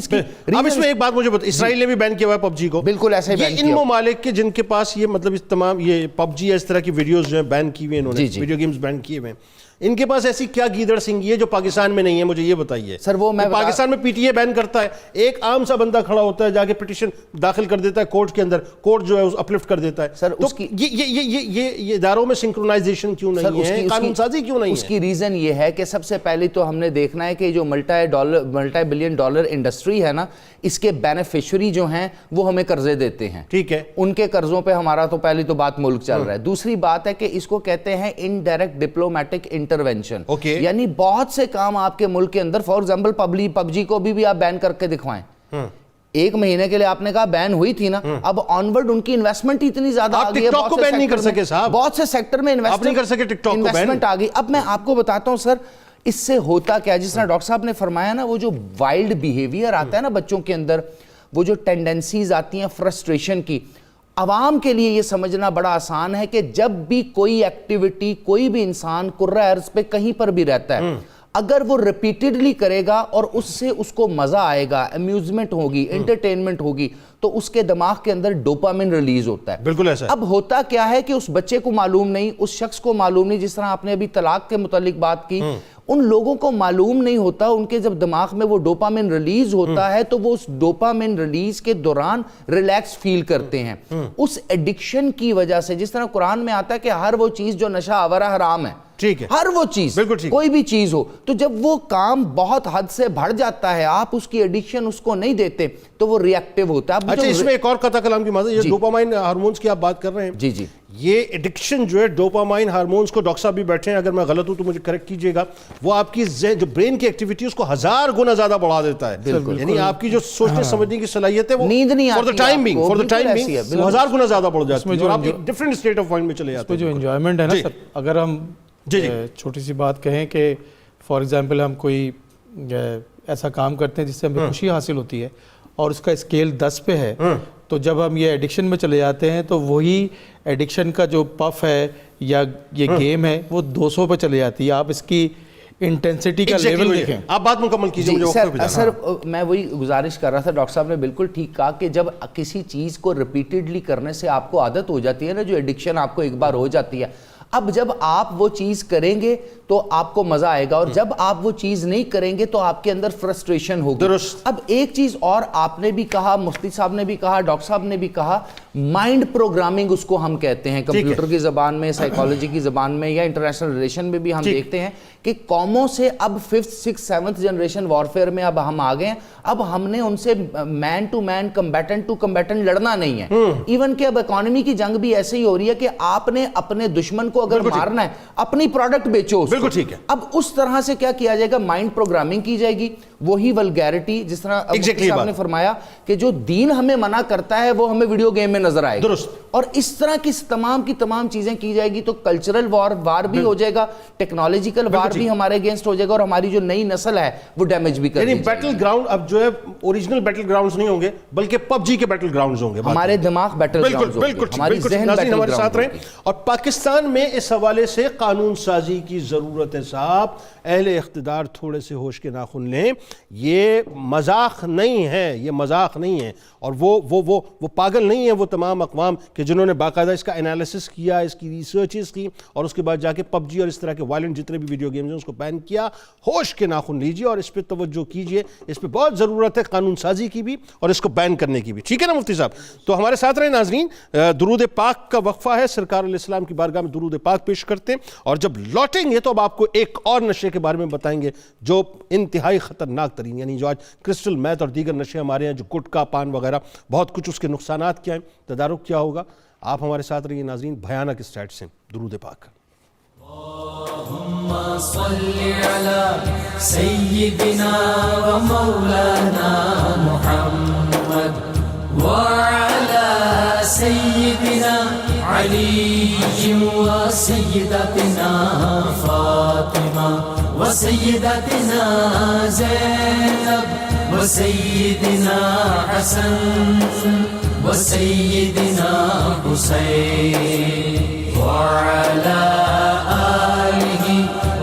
اس میں ایک بات مجھے بتا، اسرائیل نے بھی بین کیا ہوا ہے PUBG کو. بالکل ایسے ہی بین کیا. ان ممالک کے جن کے پاس یہ مطلب تمام یہ PUBG اس طرح کی ویڈیوز جو ہیں بین کی ہوئی، انہوں نے ویڈیو گیمز بین کیے ہوئے ہیں، ان کے پاس ایسی کیا گیدڑ سنگھی ہے جو پاکستان میں نہیں ہے؟ مجھے یہ بتائیے سر. وہ میں پاکستان میں PTA بین کرتا ہے، ایک عام سا بندہ کھڑا ہوتا ہے، جا کے پٹیشن داخل کر دیتا ہے کورٹ کے اندر، کورٹ جو ہے اس اپلفٹ کر دیتا ہے. سر تو یہ اداروں میں سنکرونائزیشن کیوں نہیں ہے، قانون سازی کیوں نہیں ہے؟ اس کی ریزن یہ ہے کہ سب سے پہلے تو ہم نے دیکھنا ہے کہ جو ملٹی بلین ڈالر انڈسٹری ہے نا، اس کے بینیفیشری جو ہیں وہ ہمیں قرضے دیتے ہیں. ٹھیک ہے، ان کے قرضوں پہ ہمارا تو پہلی تو بات ملک چل رہا ہے. دوسری بات ہے کہ اس کو کہتے ہیں انڈائریکٹ ڈپلومیٹک انٹرونشن. یعنی بہت سے کام آپ کے ملک کے اندر، فار ایگزامپل PUBG کو بھی آپ بین کر کے دکھوائیں. 1 مہینے کے لیے آپ نے کہا بین ہوئی تھی نا، اب آنورڈ ان کی انویسٹمنٹ اتنی زیادہ آ گئی ہے، ٹک ٹاک کو بین نہیں کر سکے صاحب، بہت سے سیکٹر میں انویسٹمنٹ آ گئی. اب میں آپ کو بتاتا ہوں سر اس سے ہوتا کیا. جس طرح ڈاکٹر صاحب نے فرمایا نا، وہ جو وائلڈ بیہیویئر آتا ہے نا بچوں کے اندر، وہ جو ٹینڈنسیز آتی ہیں فرسٹریشن کی، عوام کے لیے یہ سمجھنا بڑا آسان ہے کہ جب بھی کوئی ایکٹیویٹی، کوئی بھی انسان کرۂ ارض پہ کہیں پر بھی رہتا ہے، اگر وہ ریپیٹڈلی کرے گا اور اس سے اس کو مزہ آئے گا، امیوزمنٹ ہوگی، انٹرٹینمنٹ ہوگی، تو اس کے دماغ کے اندر ڈوپامن ریلیز ہوتا ہے. بالکل ایسا ہے. اب ہوتا کیا ہے کہ اس بچے کو معلوم نہیں، اس شخص کو معلوم نہیں. جس طرح آپ نے ابھی طلاق کے متعلق بات کی، ان لوگوں کو معلوم نہیں ہوتا، ان کے جب دماغ میں وہ ڈوپامن ریلیز ہوتا ہے تو وہ اس ڈوپامن ریلیز کے دوران ریلیکس فیل کرتے ہیں. اس ایڈکشن کی وجہ سے، جس طرح قرآن میں آتا ہے کہ ہر وہ چیز جو نشہ آور ہے حرام ہے، ٹھیک ہے، ہر وہ چیز، کوئی بھی چیز ہو، تو جب وہ کام بہت حد سے بڑھ جاتا ہے، آپ اس کی ایڈکشن اس کو نہیں دیتے تو وہ ری ایکٹیو ہوتا ہے. اچھا، اس میں ایک اور قطع کلام کی مزہ، یہ ڈوپامائن ہارمونز کی آپ بات کر رہے ہیں. جی جی، یہ ایڈکشن جو ہے ڈوپامائن ہارمونز کو، ڈاکٹر صاحب بھی بیٹھے ہیں، اگر میں غلط ہوں تو مجھے کریکٹ کیجئے گا، وہ آپ کی جو برین کی ایکٹیویٹی اس کو 1000 گنا زیادہ بڑھا دیتا ہے. یعنی آپ کی جو سوچنے سمجھنے کی صلاحیت ہے وہ نیند نہیں آتی، فار دا ٹائم بینگ 1000 گنا زیادہ بڑھ جاتی ہے اور آپ ڈیفرنٹ اسٹیٹ آف مائنڈ میں چلے جاتے ہیں. جو انجوائمنٹ ہے نا سر، اگر ہم چھوٹی سی بات کہیں کہ فار ایگزامپل ہم کوئی ایسا کام کرتے ہیں جس سے ہمیں خوشی حاصل ہوتی ہے اور اس کا اسکیل 10 پہ ہے تو جب ہم یہ ایڈکشن میں چلے جاتے ہیں تو وہی ایڈکشن کا جو پف ہے یا یہ گیم ہے وہ 200 پہ چلے جاتی ہے. آپ اس کی انٹینسٹی کا لیول دیکھیں. آپ بات مکمل کیجئے. سر میں وہی گزارش کر رہا تھا, ڈاکٹر صاحب نے بالکل ٹھیک کہا کہ جب کسی چیز کو ریپیٹڈلی کرنے سے آپ کو عادت ہو جاتی ہے نا, جو ایڈکشن آپ کو ایک بار ہو جاتی ہے, اب جب آپ وہ چیز کریں گے تو آپ کو مزہ آئے گا, اور جب آپ وہ چیز نہیں کریں گے تو آپ کے اندر فرسٹریشن ہوگی. اب ایک چیز اور آپ نے بھی کہا, مفتی صاحب نے بھی کہا, ڈاکٹر صاحب نے بھی کہا, مائنڈ پروگرامنگ اس کو ہم کہتے ہیں کمپیوٹر کی زبان میں, سائیکالوجی کی زبان میں, یا انٹرنیشنل ریلیشن میں بھی ہم دیکھتے ہیں کہ قوموں سے اب 5th 6th 7th generation warfare میں اب ہم آ گئے ہیں. اب ہم نے ان سے man to man, combatant to combatant لڑنا نہیں ہے. ایون کہ اب اکانومی کی جنگ بھی ایسے ہی ہو رہی ہے کہ آپ نے اپنے دشمن کو اگر مارنا ہے اپنی پروڈکٹ بیچو. بالکل ٹھیک ہے. اب اس طرح سے کیا کیا جائے گا, مائنڈ پروگرامنگ کی جائے گی, وہی ولگیرٹی جس طرح مفتی صاحب نے فرمایا کہ جو دین ہمیں منع کرتا ہے وہ ہمیں ویڈیو گیم میں نظر آئے گا. اور اس طرح کی تمام چیزیں کی جائے گی تو کلچرل وار بھی ہو جائے گا, ٹیکنالوجیکل وار بھی ہمارے اگینسٹ ہو جائے گا, اور ہماری جو نئی نسل ہے وہ ڈیمیج بھی کر یعنی بیٹل گراؤنڈ اب جو ہے اوریجنل بیٹل گراؤنڈز نہیں ہوں گے بلکہ پب جی کے بیٹل گراؤنڈز ہوں گے. ہمارے دماغ بیٹل گراؤنڈز ہوں گے, ہماری ذہن بیٹل ہمارے ساتھ رہیں. گراؤنڈ. اور پاکستان میں اس حوالے سے قانون سازی کی ضرورت ہے صاحب. اہل اقتدار تھوڑے سے ہوش کے ناخن لیں, یہ مذاق نہیں ہے, یہ مذاق نہیں ہے. اور وہ پاگل نہیں ہے وہ تمام اقوام کہ جنہوں نے باقاعدہ اس کا انالیسس کیا, اس کی ریسرچز کی, اور اس کے بعد جا کے پب جی اور اس طرح کے وائلنٹ جتنے بھی ویڈیو گیمز ہیں اس کو بین کیا. ہوش کے ناخن لیجئے اور اس پہ توجہ کیجئے, اس پہ بہت ضرورت ہے قانون سازی کی بھی اور اس کو بین کرنے کی بھی. ٹھیک ہے نا مفتی صاحب؟ تو ہمارے ساتھ رہے ناظرین. درود پاک کا وقفہ ہے, سرکار علیہ السلام کی بارگاہ میں درود پاک پیش کرتے ہیں, اور جب لوٹیں گے تو اب آپ کو ایک اور نشے کے بارے میں بتائیں گے جو انتہائی خطرناک ترین, یعنی جو آج کرسٹل میتھ اور دیگر نشے ہمارے ہیں, جو گٹکا پان وغیرہ, بہت کچھ اس کے نقصانات کیا ہیں, تدارک کیا ہوگا. آپ ہمارے ساتھ رہیے ناظرین. بھیانک اسٹیٹس ہیں. درود پاک. اللہم صلی علی سیدنا و مولانا محمد وعلی سیدنا علی و سیدتنا فاطمہ و سیدتنا زینب و سیدنا حسن و سیدنا حسین وعلی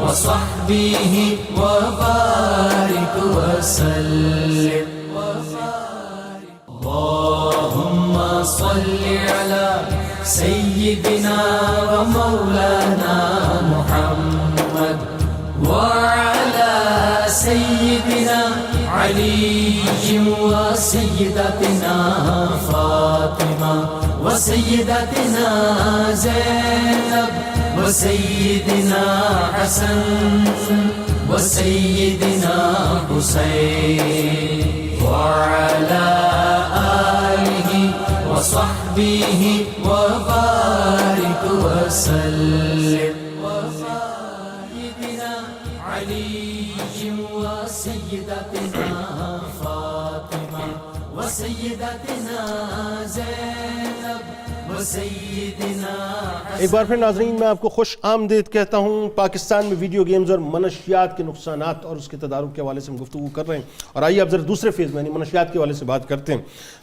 وصحبه وبارك وسلم. اللهم صل على سيدنا ومولانا محمد وعلى سيدنا علي وسيدتنا فاطمة وسيدتنا زينب وسيدنا حسن وسيدنا حسين وعلى آله وصحبه وبارك وسلم. وسيدنا علي وسيدتنا فاطمة وسيدتنا زينب ایک بار پھر ناظرین میں آپ کو خوش آمدید کہتا ہوں. پاکستان میں ویڈیو گیمز اور منشیات کے نقصانات اور اس کے تدارک کے حوالے سے ہم گفتگو کر رہے ہیں, اور آئیے اب ذرا دوسرے فیز میں یعنی منشیات کے حوالے سے بات کرتے ہیں.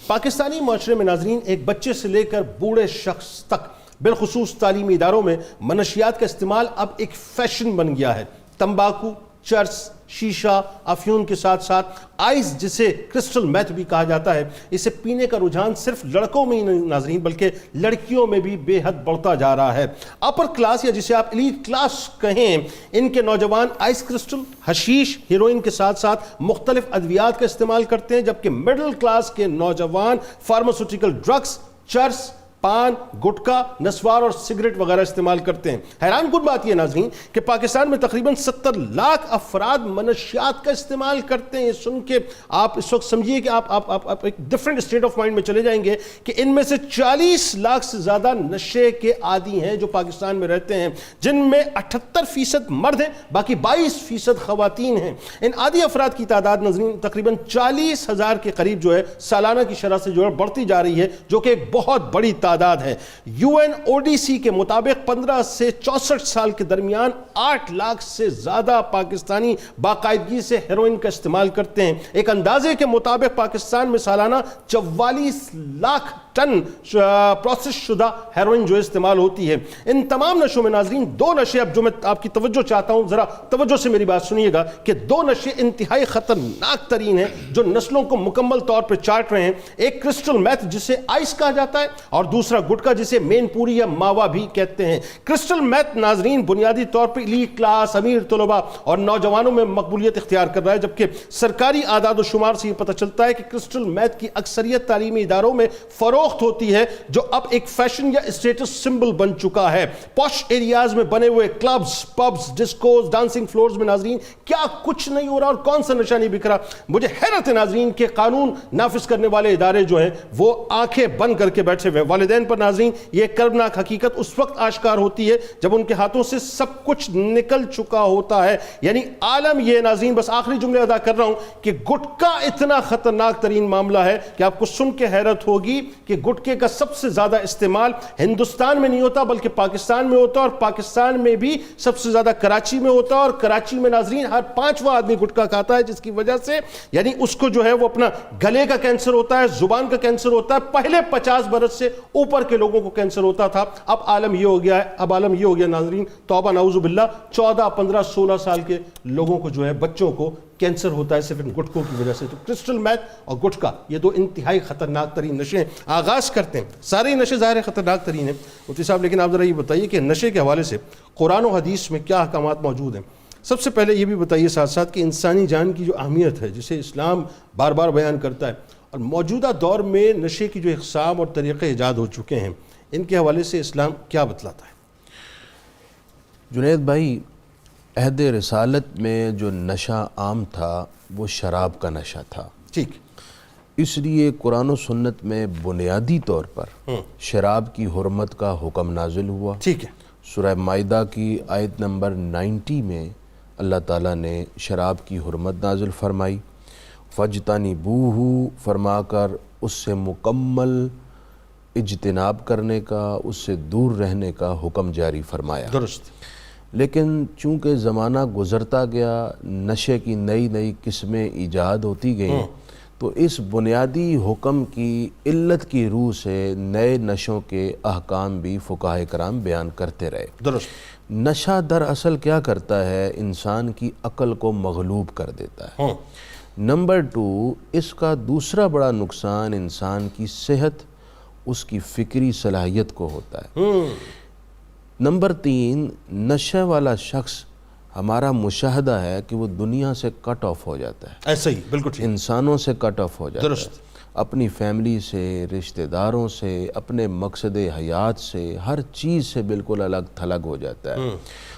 پاکستانی معاشرے میں ناظرین ایک بچے سے لے کر بوڑھے شخص تک بالخصوص تعلیمی اداروں میں منشیات کا استعمال اب ایک فیشن بن گیا ہے. تمباکو, چرس, شیشہ, افیون کے ساتھ ساتھ آئس جسے کرسٹل میتھ بھی کہا جاتا ہے, اسے پینے کا رجحان صرف لڑکوں میں ہی نہیں ناظرین بلکہ لڑکیوں میں بھی بے حد بڑھتا جا رہا ہے. اپر کلاس یا جسے آپ ایلیٹ کلاس کہیں, ان کے نوجوان آئس کرسٹل, حشیش, ہیروئن کے ساتھ ساتھ مختلف ادویات کا استعمال کرتے ہیں, جبکہ مڈل کلاس کے نوجوان فارماسیوٹیکل ڈرگس, چرس, پان, گٹکا, نسوار اور سگریٹ وغیرہ استعمال کرتے ہیں. حیران کن بات یہ ناظرین کہ پاکستان میں تقریباً 70 لاکھ افراد منشیات کا استعمال کرتے ہیں. یہ سن کے آپ اس وقت سمجھیے کہ آپ ایک ڈیفرنٹ اسٹیٹ آف مائنڈ میں چلے جائیں گے کہ ان میں سے 40 لاکھ سے زیادہ نشے کے عادی ہیں جو پاکستان میں رہتے ہیں, جن میں 78% مرد ہیں, باقی 22% خواتین ہیں. ان عادی افراد کی تعداد ناظرین تقریباً 40,000 کے قریب جو ہے سالانہ کی شرح سے جو ہے بڑھتی جا رہی ہے, جو کہ ایک بہت بڑی تعداد ہے۔ UNODC کے مطابق 15 سے 64 سال کے درمیان 8 لاکھ سے زیادہ پاکستانی باقاعدگی سے ہیروئن کا استعمال کرتے ہیں۔ ایک اندازے کے مطابق پاکستان میں سالانہ 44 لاکھ ٹن پروسیس شدہ ہیروئن جو استعمال ہوتی ہے۔ ان تمام نشوں میں ناظرین 2 نشے، اب جو میں آپ کی توجہ چاہتا ہوں، ذرا توجہ سے میری بات سنیے گا کہ 2 نشے انتہائی خطرناک ترین ہیں جو نسلوں کو مکمل طور پر چاٹ رہے ہیں۔ ایک کرسٹل میتھ جسے آئس کہا جاتا ہے، اور دوسرا گٹکا جسے مین پوری یا ماوا بھی کہتے ہیں۔ کرسٹل میتھ ناظرین بنیادی طور پر ایلیٹ کلاس، امیر طلباء اور نوجوانوں میں مقبولیت اختیار کر رہا ہے، جبکہ سرکاری اعداد و شمار سے یہ پتہ چلتا ہے کہ کرسٹل میتھ کی اکثریت تعلیمی اداروں میں فروخت ہوتی ہے، جو اب ایک فیشن یا اسٹیٹس سمبل بن چکا ہے۔ پوش ایریاز میں بنے ہوئے clubs, pubs, discos, dancing floors میں ناظرین کیا کچھ نہیں ہو رہا اور کون سا نشہ نہیں بک رہا۔ مجھے حیرت ہے ناظرین کہ قانون نافذ کرنے والے ادارے جو ہیں وہ آنکھیں بند کر کے بیٹھے ہوئے۔ والدین پر ناظرین یہ کربناک حقیقت اس وقت آشکار ہوتی ہے جب ان کے ہاتھوں سے سب کچھ نکل چکا ہوتا ہے۔ یعنی عالم یہ ناظرین، بس آخری جملے ادا کر رہا ہوں کہ گٹکا اتنا خطرناک ترین معاملہ ہے کہ آپ کو سن کے حیرت ہوگی کہ گٹکے کا سب سے زیادہ استعمال ہندوستان میں نہیں ہوتا بلکہ پاکستان میں ہوتا ہے، اور پاکستان میں بھی سب سے زیادہ کراچی میں ہوتا ہے، اور کراچی میں ناظرین ہر 5واں آدمی گٹکا کھاتا ہے، جس کی وجہ سے یعنی اس کو جو ہے وہ اپنا گلے کا کینسر ہوتا ہے، زبان کا کینسر ہوتا ہے۔ پہلے 50 برس سے اوپر کے لوگوں کو کینسر ہوتا تھا، اب عالم یہ ہو گیا ہے، اب عالم یہ ہو گیا ناظرین، توبہ نعوذ باللہ، 14، 15، 16 سال کے لوگوں کو جو ہے بچوں کو کینسر ہوتا ہے صرف ان گٹکوں کی وجہ سے۔ تو کرسٹل میتھ اور گٹکا یہ 2 انتہائی خطرناک ترین نشے ہیں۔ آغاز کرتے ہیں، سارے نشے ظاہر خطرناک ترین ہیں مفتی صاحب، لیکن آپ ذرا یہ بتائیے کہ نشے کے حوالے سے قرآن و حدیث میں کیا احکامات موجود ہیں۔ سب سے پہلے یہ بھی بتائیے ساتھ ساتھ کہ انسانی جان کی جو اہمیت ہے جسے اسلام بار بار بیان کرتا ہے، اور موجودہ دور میں نشے کی جو اقسام اور طریقے ایجاد ہو چکے ہیں، ان کے حوالے سے اسلام کیا بتلاتا ہے؟ جنید بھائی، عہد رسالت میں جو نشہ عام تھا وہ شراب کا نشہ تھا، ٹھیک، اس لیے قرآن و سنت میں بنیادی طور پر شراب کی حرمت کا حکم نازل ہوا۔ ٹھیک ہے، سورہ مائدہ کی آیت نمبر 90 میں اللہ تعالیٰ نے شراب کی حرمت نازل فرمائی، فَاجْتَنِبُوهُ فرما کر اس سے مکمل اجتناب کرنے کا، اس سے دور رہنے کا حکم جاری فرمایا۔ درست۔ لیکن چونکہ زمانہ گزرتا گیا، نشے کی نئی نئی قسمیں ایجاد ہوتی گئیں، تو اس بنیادی حکم کی علت کی روح سے نئے نشوں کے احکام بھی فقہاء کرام بیان کرتے رہے۔ درست۔ نشہ دراصل کیا کرتا ہے؟ انسان کی عقل کو مغلوب کر دیتا ہے۔ نمبر 2، اس کا دوسرا بڑا نقصان انسان کی صحت، اس کی فکری صلاحیت کو ہوتا ہے۔ نمبر 3، نشے والا شخص ہمارا مشاہدہ ہے کہ وہ دنیا سے کٹ آف ہو جاتا ہے، ایسا ہی، بالکل ٹھیک، انسانوں سے کٹ آف ہو جاتا درست، ہے، اپنی فیملی سے، رشتہ داروں سے، اپنے مقصد حیات سے، ہر چیز سے بالکل الگ تھلگ ہو جاتا ہے،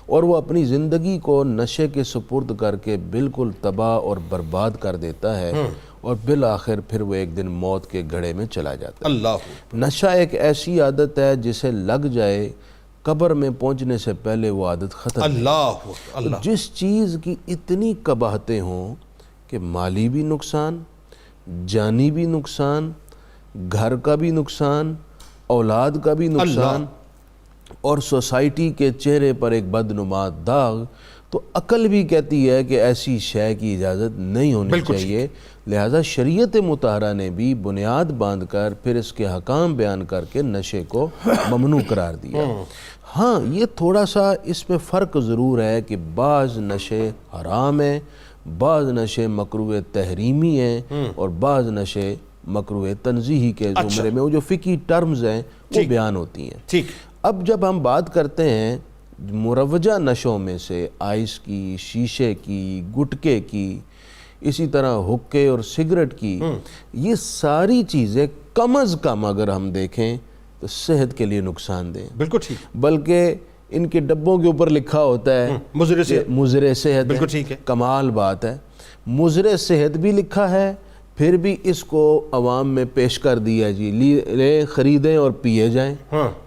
اور وہ اپنی زندگی کو نشے کے سپرد کر کے بالکل تباہ اور برباد کر دیتا ہے، اور بالآخر پھر وہ ایک دن موت کے گھڑے میں چلا جاتا ہے۔ اللہ، نشہ ایک ایسی عادت ہے جسے لگ جائے قبر میں پہنچنے سے پہلے وہ عادت ختم ہے۔ اللہ، اللہ، جس چیز کی اتنی قباحتیں ہوں کہ مالی بھی نقصان، جانی بھی نقصان، گھر کا بھی نقصان، اولاد کا بھی نقصان، اور سوسائٹی کے چہرے پر ایک بدنما داغ، تو عقل بھی کہتی ہے کہ ایسی شے کی اجازت نہیں ہونی چاہیے۔ لہذا شریعت مطہرہ نے بھی بنیاد باندھ کر پھر اس کے حکام بیان کر کے نشے کو ممنوع قرار دیا۔ ہاں، یہ تھوڑا سا اس میں فرق ضرور ہے کہ بعض نشے حرام ہیں، بعض نشے مکروہ تحریمی ہیں، اور بعض نشے مکروہ تنزیہی کے زمرے میں وہ جو فقہی ٹرمز ہیں وہ بیان ہوتی ہیں۔ ٹھیک۔ اب جب ہم بات کرتے ہیں مروجہ نشوں میں سے آئس کی، شیشے کی، گٹکے کی، اسی طرح حکے اور سگریٹ کی، یہ ساری چیزیں کم از کم اگر ہم دیکھیں تو صحت کے لیے نقصان دہ، بالکل ٹھیک، بلکہ ان کے ڈبوں کے اوپر لکھا ہوتا ہے مضر سے، مضر صحت، بالکل ٹھیک ہے، کمال بات ہے، مضر صحت بھی لکھا ہے، پھر بھی اس کو عوام میں پیش کر دیا جی لیں خریدیں اور پیے جائیں.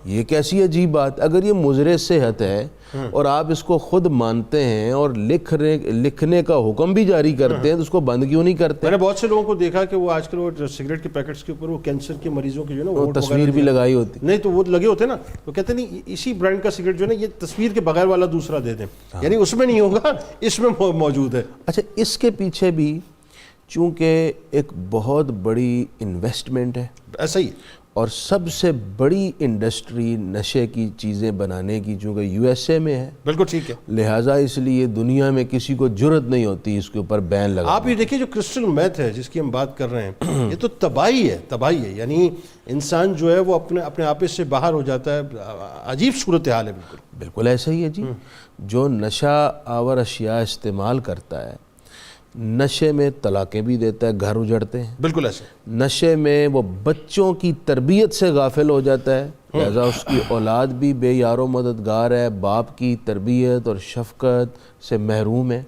یہ کیسی عجیب بات. اگر یہ مضر صحت ہے اور آپ اس کو خود مانتے ہیں اور لکھنے کا حکم بھی جاری کرتے ہیں تو اس کو بند کیوں نہیں کرتے؟ میں نے بہت سے لوگوں کو دیکھا کہ وہ آج کل وہ سگریٹ کے پیکٹس کے اوپر وہ کینسر کے مریضوں کی جو ہے نا وہ تصویر بھی لگائی ہوتی. نہیں تو وہ لگے ہوتے نا, وہ کہتے ہیں نہیں اسی برانڈ کا سگریٹ جو ہے نا یہ تصویر کے بغیر والا دوسرا دے دیں, یعنی اس میں نہیں ہوگا, اس میں موجود ہے. اچھا, اس کے پیچھے بھی چونکہ ایک بہت بڑی انویسٹمنٹ ہے, ایسا ہی, اور سب سے بڑی انڈسٹری نشے کی چیزیں بنانے کی چونکہ یو ایس اے میں ہے, بالکل ٹھیک ہے, لہٰذا اس لیے دنیا میں کسی کو جرت نہیں ہوتی اس کے اوپر بین لگا. آپ یہ دیکھیں جو کرسٹل میتھ ہے جس کی ہم بات کر رہے ہیں, یہ تو تباہی ہے, یعنی انسان جو ہے وہ اپنے آپے سے باہر ہو جاتا ہے, عجیب صورتحال ہے. بالکل ایسا ہی ہے جی. جو نشہ آور اشیاء استعمال کرتا ہے, نشے میں طلاقیں بھی دیتا ہے, گھر اجڑتے ہیں. بالکل ایسے. نشے میں وہ بچوں کی تربیت سے غافل ہو جاتا ہے, لہذا اس کی اولاد بھی بے یار و مددگار ہے, باپ کی تربیت اور شفقت سے محروم ہے.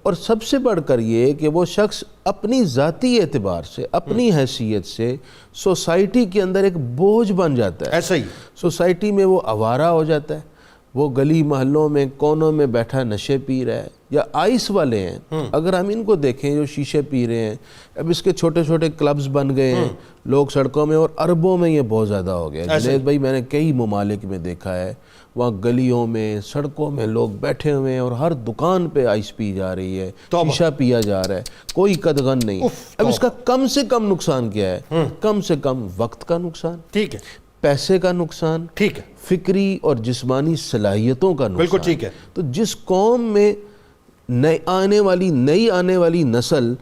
اور سب سے بڑھ کر یہ کہ وہ شخص اپنی ذاتی اعتبار سے, اپنی حیثیت سے سوسائٹی کے اندر ایک بوجھ بن جاتا ہے. ایسا ہی. سوسائٹی میں وہ آوارہ ہو جاتا ہے, وہ گلی محلوں میں کونوں میں بیٹھا نشے پی رہا ہے. یا آئس والے ہیں, اگر ہم ان کو دیکھیں جو شیشے پی رہے ہیں, اب اس کے چھوٹے چھوٹے کلبز بن گئے ہیں لوگ سڑکوں میں, اور اربوں میں یہ بہت زیادہ ہو گیا. جنید بھائی میں نے کئی ممالک میں دیکھا ہے, وہاں گلیوں میں سڑکوں میں لوگ بیٹھے ہوئے ہیں اور ہر دکان پہ آئس پی جا رہی ہے, شیشہ پیا جا رہا ہے, کوئی قدغن نہیں. اب اس کا کم سے کم نقصان کیا ہے؟ کم سے کم وقت کا نقصان, ٹھیک ہے, پیسے کا نقصان, ٹھیک ہے, فکری اور جسمانی صلاحیتوں کا نقصان. بالکل ٹھیک ہے. تو جس قوم میں نئی آنے والی نسل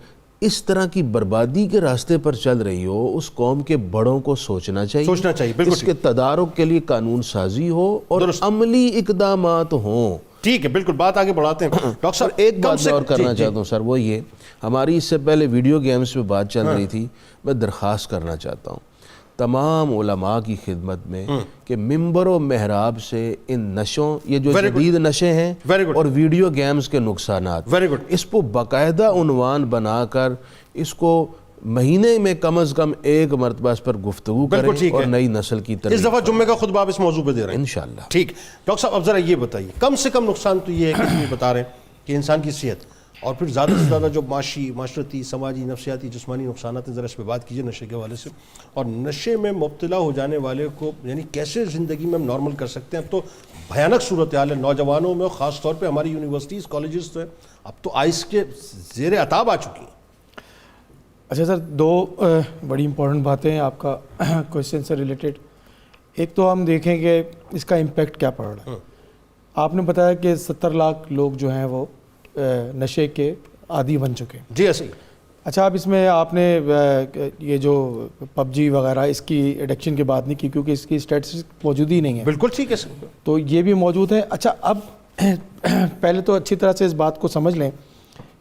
اس طرح کی بربادی کے راستے پر چل رہی ہو, اس قوم کے بڑوں کو سوچنا چاہیے. بالکل اس کے تدارک کے لیے قانون سازی ہو اور عملی اقدامات ہوں. ٹھیک ہے, بالکل. بات آگے بڑھاتے ہیں. ڈاکٹر صاحب ایک بات میں اور کرنا چاہتا ہوں سر, وہ یہ, ہماری اس سے پہلے ویڈیو گیمز پہ بات چل رہی تھی, میں درخواست کرنا چاہتا ہوں تمام علماء کی خدمت میں کہ ممبر و محراب سے ان نشوں, یہ جو جدید نشے ہیں اور ویڈیو گیمز کے نقصانات, اس کو باقاعدہ عنوان بنا کر اس کو مہینے میں کم از کم ایک مرتبہ اس پر گفتگو کریں اور نئی نسل کی تربیت. اس دفعہ جمعے کا خطبہ آپ اس موضوع پہ دے رہے ہیں انشاءاللہ. ٹھیک. ڈاکٹر صاحب اب ذرا یہ بتائیے, کم سے کم نقصان تو یہ ہے کہ یہ بتا رہے ہیں کہ انسان کی صحت, اور پھر زیادہ سے زیادہ جو معاشرتی, سماجی, نفسیاتی, جسمانی نقصانات ہیں, ذرا اس پہ بات کیجئے نشے کے حوالے سے. اور نشے میں مبتلا ہو جانے والے کو یعنی کیسے زندگی میں ہم نارمل کر سکتے ہیں؟ اب تو بھیانک صورتحال ہے نوجوانوں میں, اور خاص طور پہ ہماری یونیورسٹیز, کالجز ہیں, اب تو آئس کے زیر عتاب آ چکی ہیں. اچھا سر, دو بڑی امپورٹنٹ باتیں ہیں آپ کا کویشچن سے ریلیٹڈ. ایک تو ہم دیکھیں کہ اس کا امپیکٹ کیا پڑ رہا ہے. آپ نے بتایا کہ 70 لاکھ لوگ جو ہیں وہ نشے کے عادی بن چکے ہیں. جی ایسے ہی. اچھا, اب اس میں آپ نے یہ جو پب جی وغیرہ اس کی ایڈکشن کی بات نہیں کی کیونکہ اس کی اسٹیٹسٹک موجود ہی نہیں ہے. بالکل ٹھیک ہے سر, تو یہ بھی موجود ہے. اچھا, اب پہلے تو اچھی طرح سے اس بات کو سمجھ لیں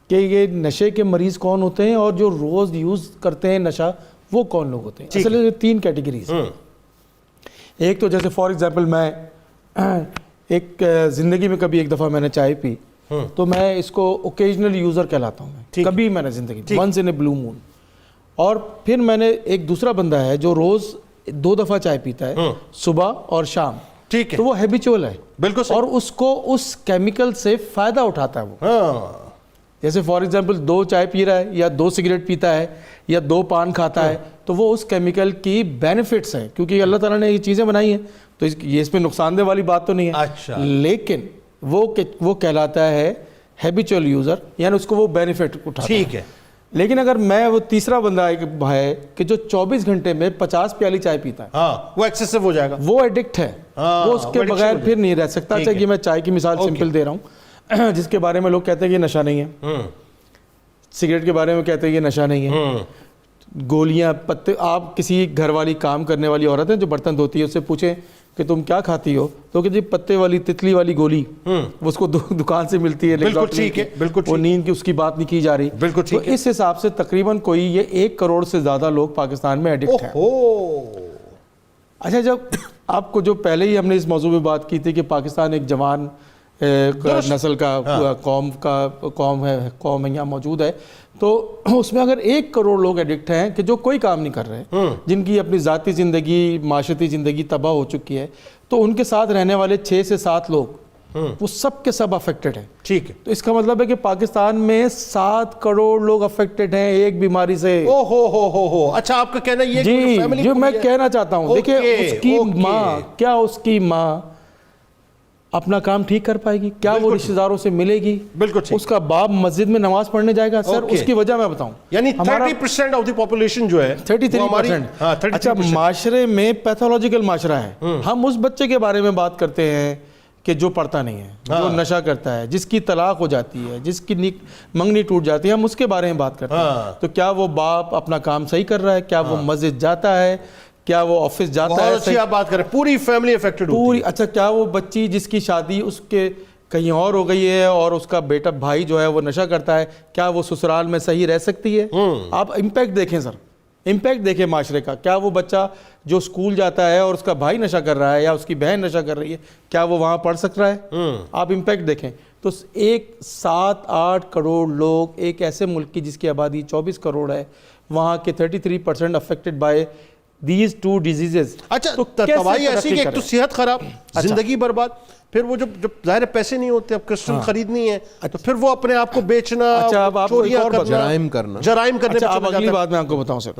کہ یہ نشے کے مریض کون ہوتے ہیں اور جو روز یوز کرتے ہیں نشہ وہ کون لوگ ہوتے ہیں. اصل میں 3 کیٹیگریز. ایک تو جیسے فار ایگزامپل میں ایک زندگی میں کبھی ایک دفعہ میں نے چائے پی تو میں اس کو اوکیجنل یوزر کہلاتا ہوں. کبھی میں نے زندگی ونس ان اے بلو مون. اور پھر میں نے ایک دوسرا بندہ ہے جو روز 2 دفعہ چائے پیتا ہے, صبح اور شام. ٹھیک ہے, تو وہ ہیبیچول ہے. بالکل, اور اس کو اس کیمیکل سے فائدہ اٹھاتا ہے وہ. جیسے فار ایگزامپل 2 چائے پی رہا ہے یا 2 سگریٹ پیتا ہے یا 2 پان کھاتا ہے, تو وہ اس کیمیکل کی بینیفٹس ہیں, کیونکہ اللہ تعالیٰ نے یہ چیزیں بنائی ہیں, تو یہ اس میں نقصان دہ والی بات تو نہیں ہے. اچھا, لیکن وہ کہلاتا ہے ہیبیچول یوزر, یعنی اس کو وہ بینیفٹ اٹھاتا ہے. ٹھیک ہے. لیکن اگر میں وہ تیسرا بندہ ایک ہے کہ جو 24 گھنٹے میں 50 پیالی چائے پیتا ہے, ہاں وہ ایکسیسو ہو جائے گا, وہ ایڈکٹ ہے, وہ اس کے بغیر پھر نہیں رہ سکتا. اچھا, یہ میں چائے کی مثال سمپل دے رہا ہوں جس کے بارے میں لوگ کہتے ہیں کہ نشہ نہیں ہے. سگریٹ کے بارے میں کہتے ہیں یہ نشہ نہیں ہے. گولیاں, پتے, آپ کسی گھر والی کام کرنے والی عورت ہے جو برتن دھوتی ہے, اس سے پوچھیں کہ تم کیا کھاتی ہو, تو کہ جی پتے والی تتلی والی گولی, وہ اس کو دکان سے ملتی ہے. بالکل ٹھیک ہے, بالکل وہ نیند کی اس کی بات نہیں کی جا رہی. بالکل ٹھیک ہے. تو اس حساب سے تقریباً کوئی یہ 1 کروڑ سے زیادہ لوگ پاکستان میں ایڈکٹ ہیں. اچھا, جب آپ کو جو پہلے ہی ہم نے اس موضوع میں بات کی تھی کہ پاکستان ایک جوان نسل کا قوم ہے یہاں موجود ہے، تو اس میں اگر 1 کروڑ لوگ ایڈکٹ ہیں کہ جو کوئی کام نہیں کر رہے، جن کی اپنی ذاتی زندگی معاشرتی زندگی تباہ ہو چکی ہے، تو ان کے ساتھ رہنے والے 6 سے 7 لوگ وہ سب کے سب افیکٹڈ ہیں. ٹھیک ہے، تو اس کا مطلب ہے کہ پاکستان میں 7 کروڑ لوگ افیکٹڈ ہیں ایک بیماری سے. ہو اچھا، آپ کا کہنا یہ جی جو میں کہنا چاہتا ہوں، دیکھیں اس کی ماں، کیا اس کی ماں اپنا کام ٹھیک کر پائے گی؟ کیا وہ رشتہ داروں سے ملے گی؟ بالکل ٹھیک. اس کا باپ مسجد میں نماز پڑھنے جائے گا؟ سر اس کی وجہ میں بتاؤں، یعنی 30% آف دی پاپولیشن جو ہے 33%. اچھا، معاشرے میں پیتھولوجیکل معاشرہ ہے. ہم اس بچے کے بارے میں بات کرتے ہیں کہ جو پڑھتا نہیں ہے، جو نشہ کرتا ہے، جس کی طلاق ہو جاتی ہے، جس کی منگنی ٹوٹ جاتی ہے، ہم اس کے بارے میں بات کرتے ہیں. تو کیا وہ باپ اپنا کام صحیح کر رہا ہے؟ کیا وہ مسجد جاتا ہے؟ کیا وہ آفس جاتا ہے؟ بہت اچھی آپ بات کریں، پوری فیملی افیکٹڈ ہوتی ہے. اچھا، کیا وہ بچی جس کی شادی اس کے کہیں اور ہو گئی ہے اور اس کا بیٹا بھائی جو ہے وہ نشہ کرتا ہے، کیا وہ سسرال میں صحیح رہ سکتی ہے؟ آپ امپیکٹ دیکھیں سر، امپیکٹ دیکھیں معاشرے کا. کیا وہ بچہ جو اسکول جاتا ہے اور اس کا بھائی نشہ کر رہا ہے یا اس کی بہن نشہ کر رہی ہے، کیا وہ وہاں پڑھ سک رہا ہے؟ آپ امپیکٹ دیکھیں. تو 7-8 کروڑ لوگ ایک ایسے ملک کی جس کی آبادی 24 کروڑ ہے، وہاں کے 33% افیکٹڈ بائی these 2 diseases. اچھا، تباہی ایسی کہ ایک تو صحت خراب، زندگی برباد، پھر وہ جب ظاہر پیسے نہیں ہوتے، اب کرسٹل خریدنی ہے تو پھر وہ اپنے آپ کو بیچنا، جرائم کرنا. اچھا، اب اگلی بات میں آپ کو بتاؤں سر،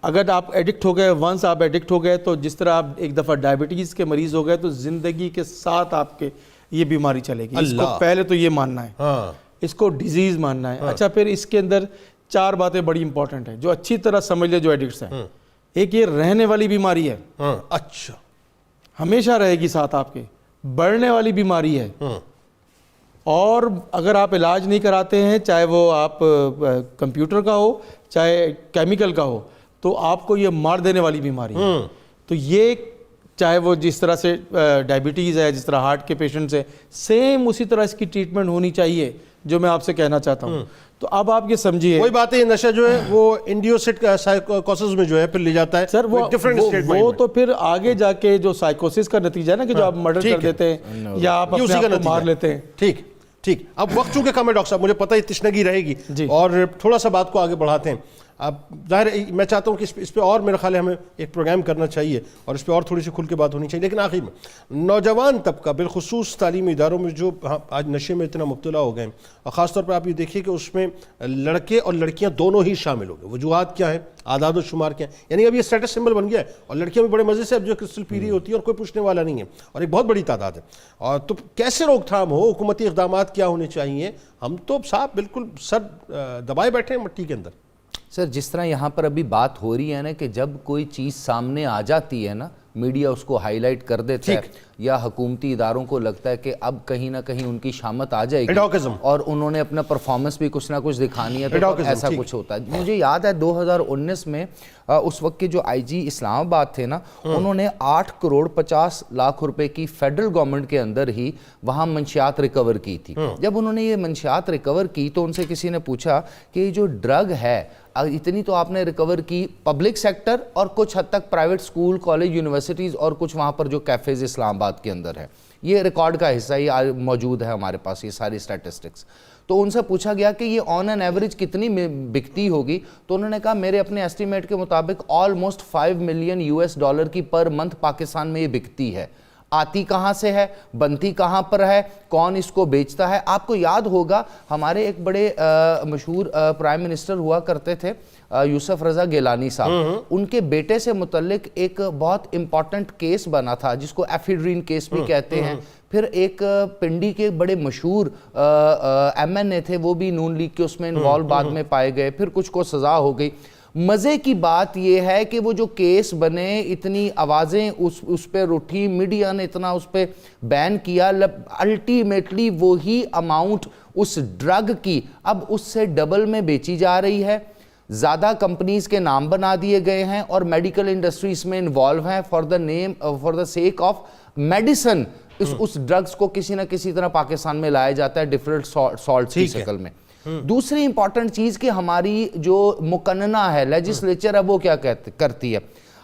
اگر آپ ایڈکٹ ہو گئے، ونس آپ ایڈکٹ ہو گئے، تو جس طرح آپ ایک دفعہ ڈائبٹیز کے مریض ہو گئے تو زندگی کے ساتھ آپ کے یہ بیماری چلے گی. اس کو پہلے تو یہ ماننا ہے، اس کو ڈیزیز ماننا ہے. اچھا، پھر اس کے اندر 4 باتیں بڑی امپورٹنٹ ہیں جو اچھی طرح سمجھ لے جو ایڈکٹس ہیں. ایک یہ رہنے والی بیماری ہے، اچھا ہمیشہ رہے گی ساتھ آپ کے. بڑھنے والی بیماری ہے، اور اگر آپ علاج نہیں کراتے ہیں، چاہے وہ آپ کمپیوٹر کا ہو چاہے کیمیکل کا ہو، تو آپ کو یہ مار دینے والی بیماری ہے. تو یہ چاہے وہ جس طرح سے ڈائبٹیز ہے، جس طرح ہارٹ کے پیشنٹس ہیں، سیم اسی طرح اس کی ٹریٹمنٹ ہونی چاہیے، جو میں آپ سے کہنا چاہتا ہوں. تو اب آپ یہ سمجھیے، کوئی بات ہے، یہ نشہ جو ہے وہ انڈیوسٹ سائیکوسس میں جو ہے پھر لے جاتا ہے سر. وہ تو پھر آگے جا کے جو سائیکوسس کا نتیجہ ہے نا، کہ جو آپ مرڈر کر دیتے ہیں یا آپ اپنے آپ کو مار لیتے ہیں. ٹھیک. اب وقت چونکہ کم ہے ڈاکٹر صاحب، مجھے پتہ ہے تشنگی رہے گی، اور تھوڑا سا بات کو آگے بڑھاتے ہیں. اب ظاہر میں چاہتا ہوں کہ اس پہ اور میرا خیال ہے ہمیں ایک پروگرام کرنا چاہیے اور اس پہ اور تھوڑی سی کھل کے بات ہونی چاہیے. لیکن آخر میں نوجوان طبقہ بالخصوص تعلیمی اداروں میں جو آج نشے میں اتنا مبتلا ہو گئے ہیں، اور خاص طور پر آپ یہ دیکھیے کہ اس میں لڑکے اور لڑکیاں دونوں ہی شامل ہو گئے. وجوہات کیا ہیں، اعداد و شمار کیا ہیں، یعنی اب یہ اسٹیٹس سمبل بن گیا ہے، اور لڑکیاں بھی بڑے مزے سے اب جو کرسٹل پی رہی ہوتی ہیں اور کوئی پوچھنے والا نہیں ہے، اور ایک بہت بڑی تعداد ہے. اور تو کیسے روک تھام ہو، حکومتی اقدامات کیا ہونے چاہیے؟ ہم تو صاحب بالکل سر دبائے بیٹھے ہیں مٹی کے اندر. سر، جس طرح یہاں پر ابھی بات ہو رہی ہے نا کہ جب کوئی چیز سامنے آ جاتی ہے نا، میڈیا اس کو ہائی لائٹ کر دیتا ہے، یا حکومتی اداروں کو لگتا ہے کہ اب کہیں نہ کہیں ان کی شامت آ جائے گی اور انہوں نے اپنا پرفارمنس بھی کچھ نہ کچھ دکھانی ہے، تو ایسا کچھ ہوتا ہے. مجھے یاد ہے 2019 میں اس وقت کے جو آئی جی اسلام آباد تھے نا، انہوں نے 8 کروڑ 50 لاکھ روپے کی فیڈرل گورنمنٹ کے اندر ہی وہاں منشیات ریکور کی تھی. جب انہوں نے یہ منشیات ریکور کی تو ان سے کسی نے پوچھا کہ یہ جو ڈرگ ہے اتنی تو آپ نے ریکور کی پبلک سیکٹر اور کچھ حد تک پرائیویٹ اسکول، کالج، یونیورسٹیز اور کچھ وہاں پر جو کیفیز اسلام آباد کے اندر ہے، یہ ریکارڈ کا حصہ یہ موجود ہے ہمارے پاس، یہ ساری اسٹیٹسٹکس. تو ان سے پوچھا گیا کہ یہ آن این ایوریج کتنی بکتی ہوگی، تو انہوں نے کہا میرے اپنے ایسٹیمیٹ کے مطابق آلموسٹ $5 ملین کی پر منتھ پاکستان میں یہ بکتی ہے. آتی کہاں سے ہے، بنتی کہاں پر ہے، کون اس کو بیچتا ہے؟ آپ کو یاد ہوگا ہمارے ایک بڑے مشہور پرائم منسٹر ہوا کرتے تھے یوسف رضا گیلانی صاحب، ان کے بیٹے سے متعلق ایک بہت امپورٹنٹ کیس بنا تھا جس کو ایفیڈرین کیس بھی کہتے ہیں. پھر ایک پنڈی کے بڑے مشہور ایم این اے تھے، وہ بھی نون لیگ کے اس میں انوالو بعد میں پائے گئے، پھر کچھ کو سزا ہو گئی. مزے کی بات یہ ہے کہ وہ جو کیس بنے، اتنی آوازیں اس پہ اٹھی، میڈیا نے اتنا اس پہ بین کیا، الٹیمیٹلی وہی اماؤنٹ اس ڈرگ کی اب اس سے ڈبل میں بیچی جا رہی ہے. زیادہ کمپنیز کے نام بنا دیے گئے ہیں اور میڈیکل انڈسٹریز میں انوالو ہیں for the sake of medicine. اس ڈرگز کو کسی نہ کسی طرح پاکستان میں لایا جاتا ہے ڈیفرنٹ سالٹس کی شکل میں. دوسری امپورٹنٹ چیز کہ ہماری جو مقننہ ہے، لیجسلیچر ہے، وہ کیا کرتی ہے.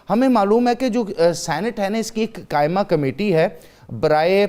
ہمیں معلوم ہے کہ جو سینٹ ہے نا، اس کی ایک قائمہ کمیٹی ہے برائے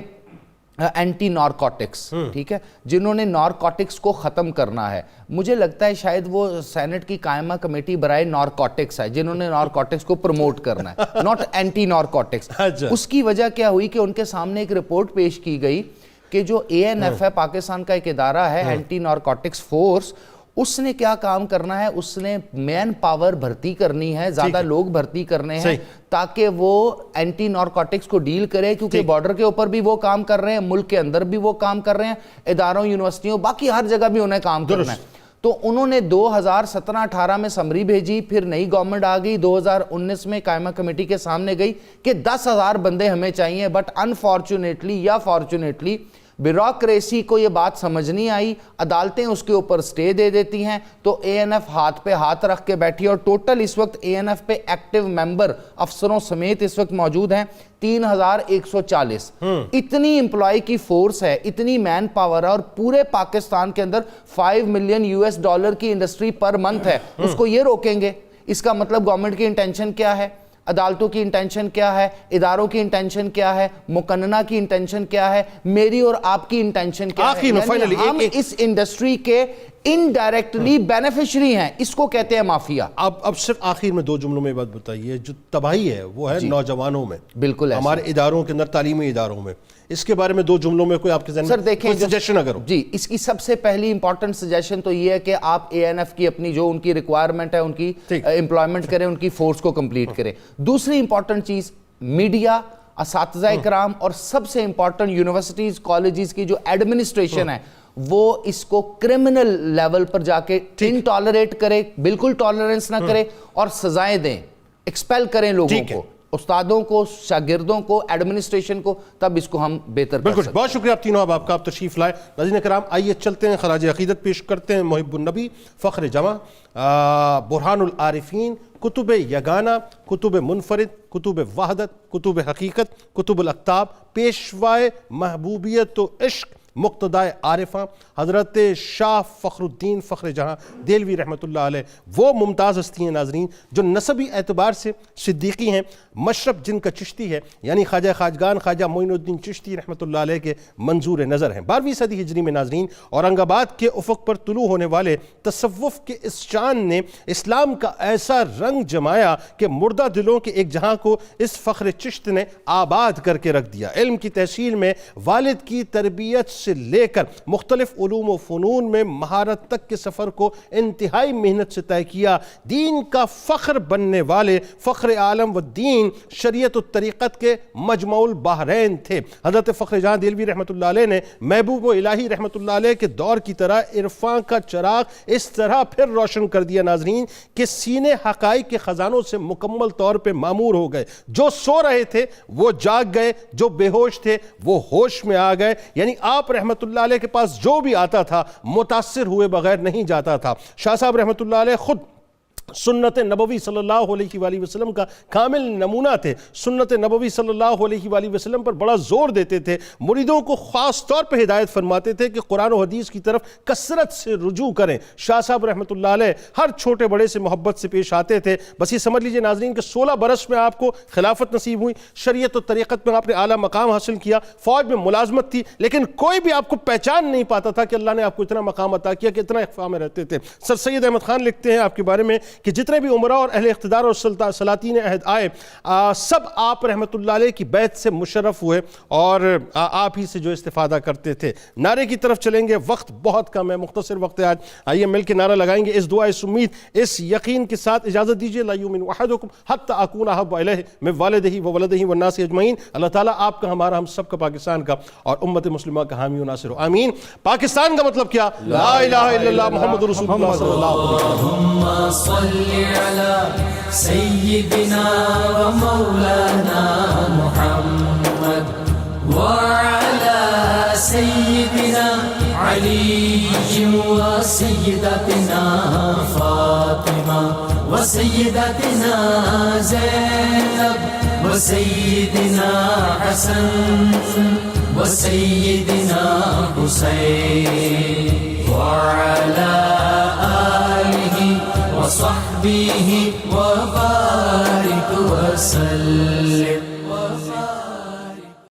اینٹی نارکوٹکس، ٹھیک ہے، جنہوں نے نارکوٹکس کو ختم کرنا ہے. مجھے لگتا ہے شاید وہ سینٹ کی قائمہ کمیٹی برائے نارکوٹکس ہے، جنہوں نے نارکوٹکس کو پروموٹ کرنا ہے، ناٹ اینٹی نارکوٹکس. اس کی وجہ کیا ہوئی کہ ان کے سامنے ایک رپورٹ پیش کی گئی کہ جو ANF ہے، پاکستان کا ایک ادارہ ہے اینٹی نارکوٹکس فورس، اس نے کیا کام کرنا ہے، اس نے مین پاور بھرتی کرنی ہے، زیادہ لوگ بھرتی کرنے ہیں تاکہ وہ اینٹی نارکوٹکس کو ڈیل کرے، کیونکہ بارڈر کے اوپر بھی وہ کام کر رہے ہیں، ملک کے اندر بھی وہ کام کر رہے ہیں، اداروں، یونیورسٹیوں، باقی ہر جگہ بھی انہیں کام کرنا ہے. تو انہوں نے 2017-18 میں سمری بھیجی، پھر نئی گورنمنٹ آ گئی، 2019 میں قائمہ کمیٹی کے سامنے گئی کہ 10,000 بندے ہمیں چاہیے. بٹ انفارچونیٹلی یا فارچونیٹلی بیوروکریسی کو یہ بات سمجھ نہیں آئی، عدالتیں اس کے اوپر سٹے دے دیتی ہیں، تو ANF ہاتھ پہ ہاتھ رکھ کے بیٹھی. اور ٹوٹل اس وقت ANF پہ ایکٹیو ممبر افسروں سمیت اس وقت موجود ہیں 3,140. اتنی امپلائی کی فورس ہے، اتنی مین پاور ہے، اور پورے پاکستان کے اندر $5 ملین کی انڈسٹری پر منتھ ہے. اس کو یہ روکیں گے؟ اس کا مطلب گورنمنٹ کی انٹینشن کیا ہے، عدالتوں کی انٹینشن کیا ہے، اداروں کی انٹینشن کیا ہے، مقننہ کی انٹینشن کیا ہے، میری اور آپ کی انٹینشن کیا ہے. یعنی ہم اس انڈسٹری کے انڈائریکٹلی بینیفیشری ہیں، اس کو کہتے ہیں مافیا. اب صرف آخر میں 2 جملوں میں بات بتائیے، جو تباہی ہے وہ ہے نوجوانوں میں، بالکل ہمارے اداروں کے اندر، تعلیمی اداروں میں. اس کے بارے میں 2 جملوں میں کوئی آپ کے ذہن میں کوئی سجیشن اگر ہو؟ جی، اس کی سب سے پہلی امپورٹنٹ سجیشن تو یہ ہے کہ آپ ANF کی اپنی جو ان کی ریکوائرمنٹ ہے ان کی امپلائمنٹ کریں، ان کی فورس کو کمپلیٹ کریں. دوسری امپورٹنٹ چیز، میڈیا، اساتذہ اکرام، اور سب سے امپورٹنٹ یونیورسٹیز، کالجز کی جو ایڈمنسٹریشن ہے، وہ اس کو کرمنل لیول پر جا کے انٹالریٹ کرے، بالکل ٹالرنس نہ کرے، اور سزائیں دیں، ایکسپیل کریں لوگوں کو، استادوں کو، شاگردوں کو، ایڈمنسٹریشن کو، تب اس کو ہم بہتر کر سکتے ہیں. بہت شکریہ آپ تینوں، آپ کا تشریف لائے. ناظرین کرام، آئیے چلتے ہیں، خراج عقیدت پیش کرتے ہیں محب النبی، فخر جمع، برہان العارفین، کتب یگانہ، کتب منفرد، کتب وحدت، کتب حقیقت، کتب الاقطاب، پیشوائے محبوبیت و عشق، مقتدائے عارفہ، حضرت شاہ فخر الدین فخر جہاں دہلوی رحمۃ اللہ علیہ. وہ ممتاز ہستی ہیں ناظرین جو نسبی اعتبار سے صدیقی ہیں، مشرب جن کا چشتی ہے، یعنی خواجہ خواجگان خواجہ معین الدین چشتی رحمۃ اللہ علیہ کے منظور نظر ہیں. 12ویں صدی ہجری میں ناظرین اورنگ آباد کے افق پر طلوع ہونے والے تصوف کے اس شان نے اسلام کا ایسا رنگ جمایا کہ مردہ دلوں کے ایک جہاں کو اس فخر چشت نے آباد کر کے رکھ دیا. علم کی تحصیل میں والد کی تربیت سے لے کر مختلف علوم و فنون میں مہارت تک کے سفر کو انتہائی محنت سے طے کیا. دین کا فخر بننے والے فخر عالم و دین شریعت و طریقت کے مجمع البحرین تھے. حضرت فخر جہاں دہلوی رحمۃ اللہ علیہ نے محبوب و الہی رحمۃ اللہ علیہ کے دور کی طرح عرفان کا چراغ اس طرح پھر روشن کر دیا ناظرین کہ سینے حقائق کے خزانوں سے مکمل طور پہ معمور ہو گئے. جو سو رہے تھے وہ جاگ گئے، جو بے ہوش تھے وہ ہوش میں آ گئے. یعنی آپ رحمت اللہ علیہ کے پاس جو بھی آتا تھا متاثر ہوئے بغیر نہیں جاتا تھا. شاہ صاحب رحمت اللہ علیہ خود سنت نبوی صلی اللہ علیہ وآلہ وسلم کا کامل نمونہ تھے. سنت نبوی صلی اللہ علیہ وآلہ وسلم پر بڑا زور دیتے تھے، مریدوں کو خاص طور پہ ہدایت فرماتے تھے کہ قرآن و حدیث کی طرف کثرت سے رجوع کریں. شاہ صاحب رحمت اللہ علیہ ہر چھوٹے بڑے سے محبت سے پیش آتے تھے. بس یہ سمجھ لیجئے ناظرین کہ 16 برس میں آپ کو خلافت نصیب ہوئی، شریعت و طریقت میں آپ نے اعلیٰ مقام حاصل کیا، فوج میں ملازمت تھی، لیکن کوئی بھی آپ کو پہچان نہیں پاتا تھا کہ اللہ نے آپ کو اتنا مقام عطا کیا کہ اتنا اخفاء میں رہتے تھے. سر سید احمد خان لکھتے ہیں آپ کے بارے میں کہ جتنے بھی عمراء اور اہل اقتدار اور سلاطین عہد آئے سب آپ رحمت اللہ علیہ کی بیعت سے مشرف ہوئے اور آپ ہی سے جو استفادہ کرتے تھے. نعرے کی طرف چلیں گے، وقت بہت کم ہے، مختصر وقت ہے آج. آئیے مل کے نعرہ لگائیں گے اس دعا، اس امید، اس یقین کے ساتھ. اجازت دیجیے، لا یؤمن احدکم حتی اکون احب الیہ من والدہ وولدہ والناس اجمعین. اللہ تعالیٰ آپ کا، ہمارا، ہم سب کا، پاکستان کا اور امت مسلمہ کا حامی و ناصر ہو. آمین. پاکستان کا مطلب کیا؟ لا الہ الا اللہ محمد رسول اللہ صلی اللہ علیہ وسلم. اللهم صل على سيدنا ومولانا محمد وعلى سيدنا علي وسيدتنا فاطمة وسيدتنا زينب وسيدنا حسن وسيدنا حسين وعلى آله وصحبه وبارك وسلم.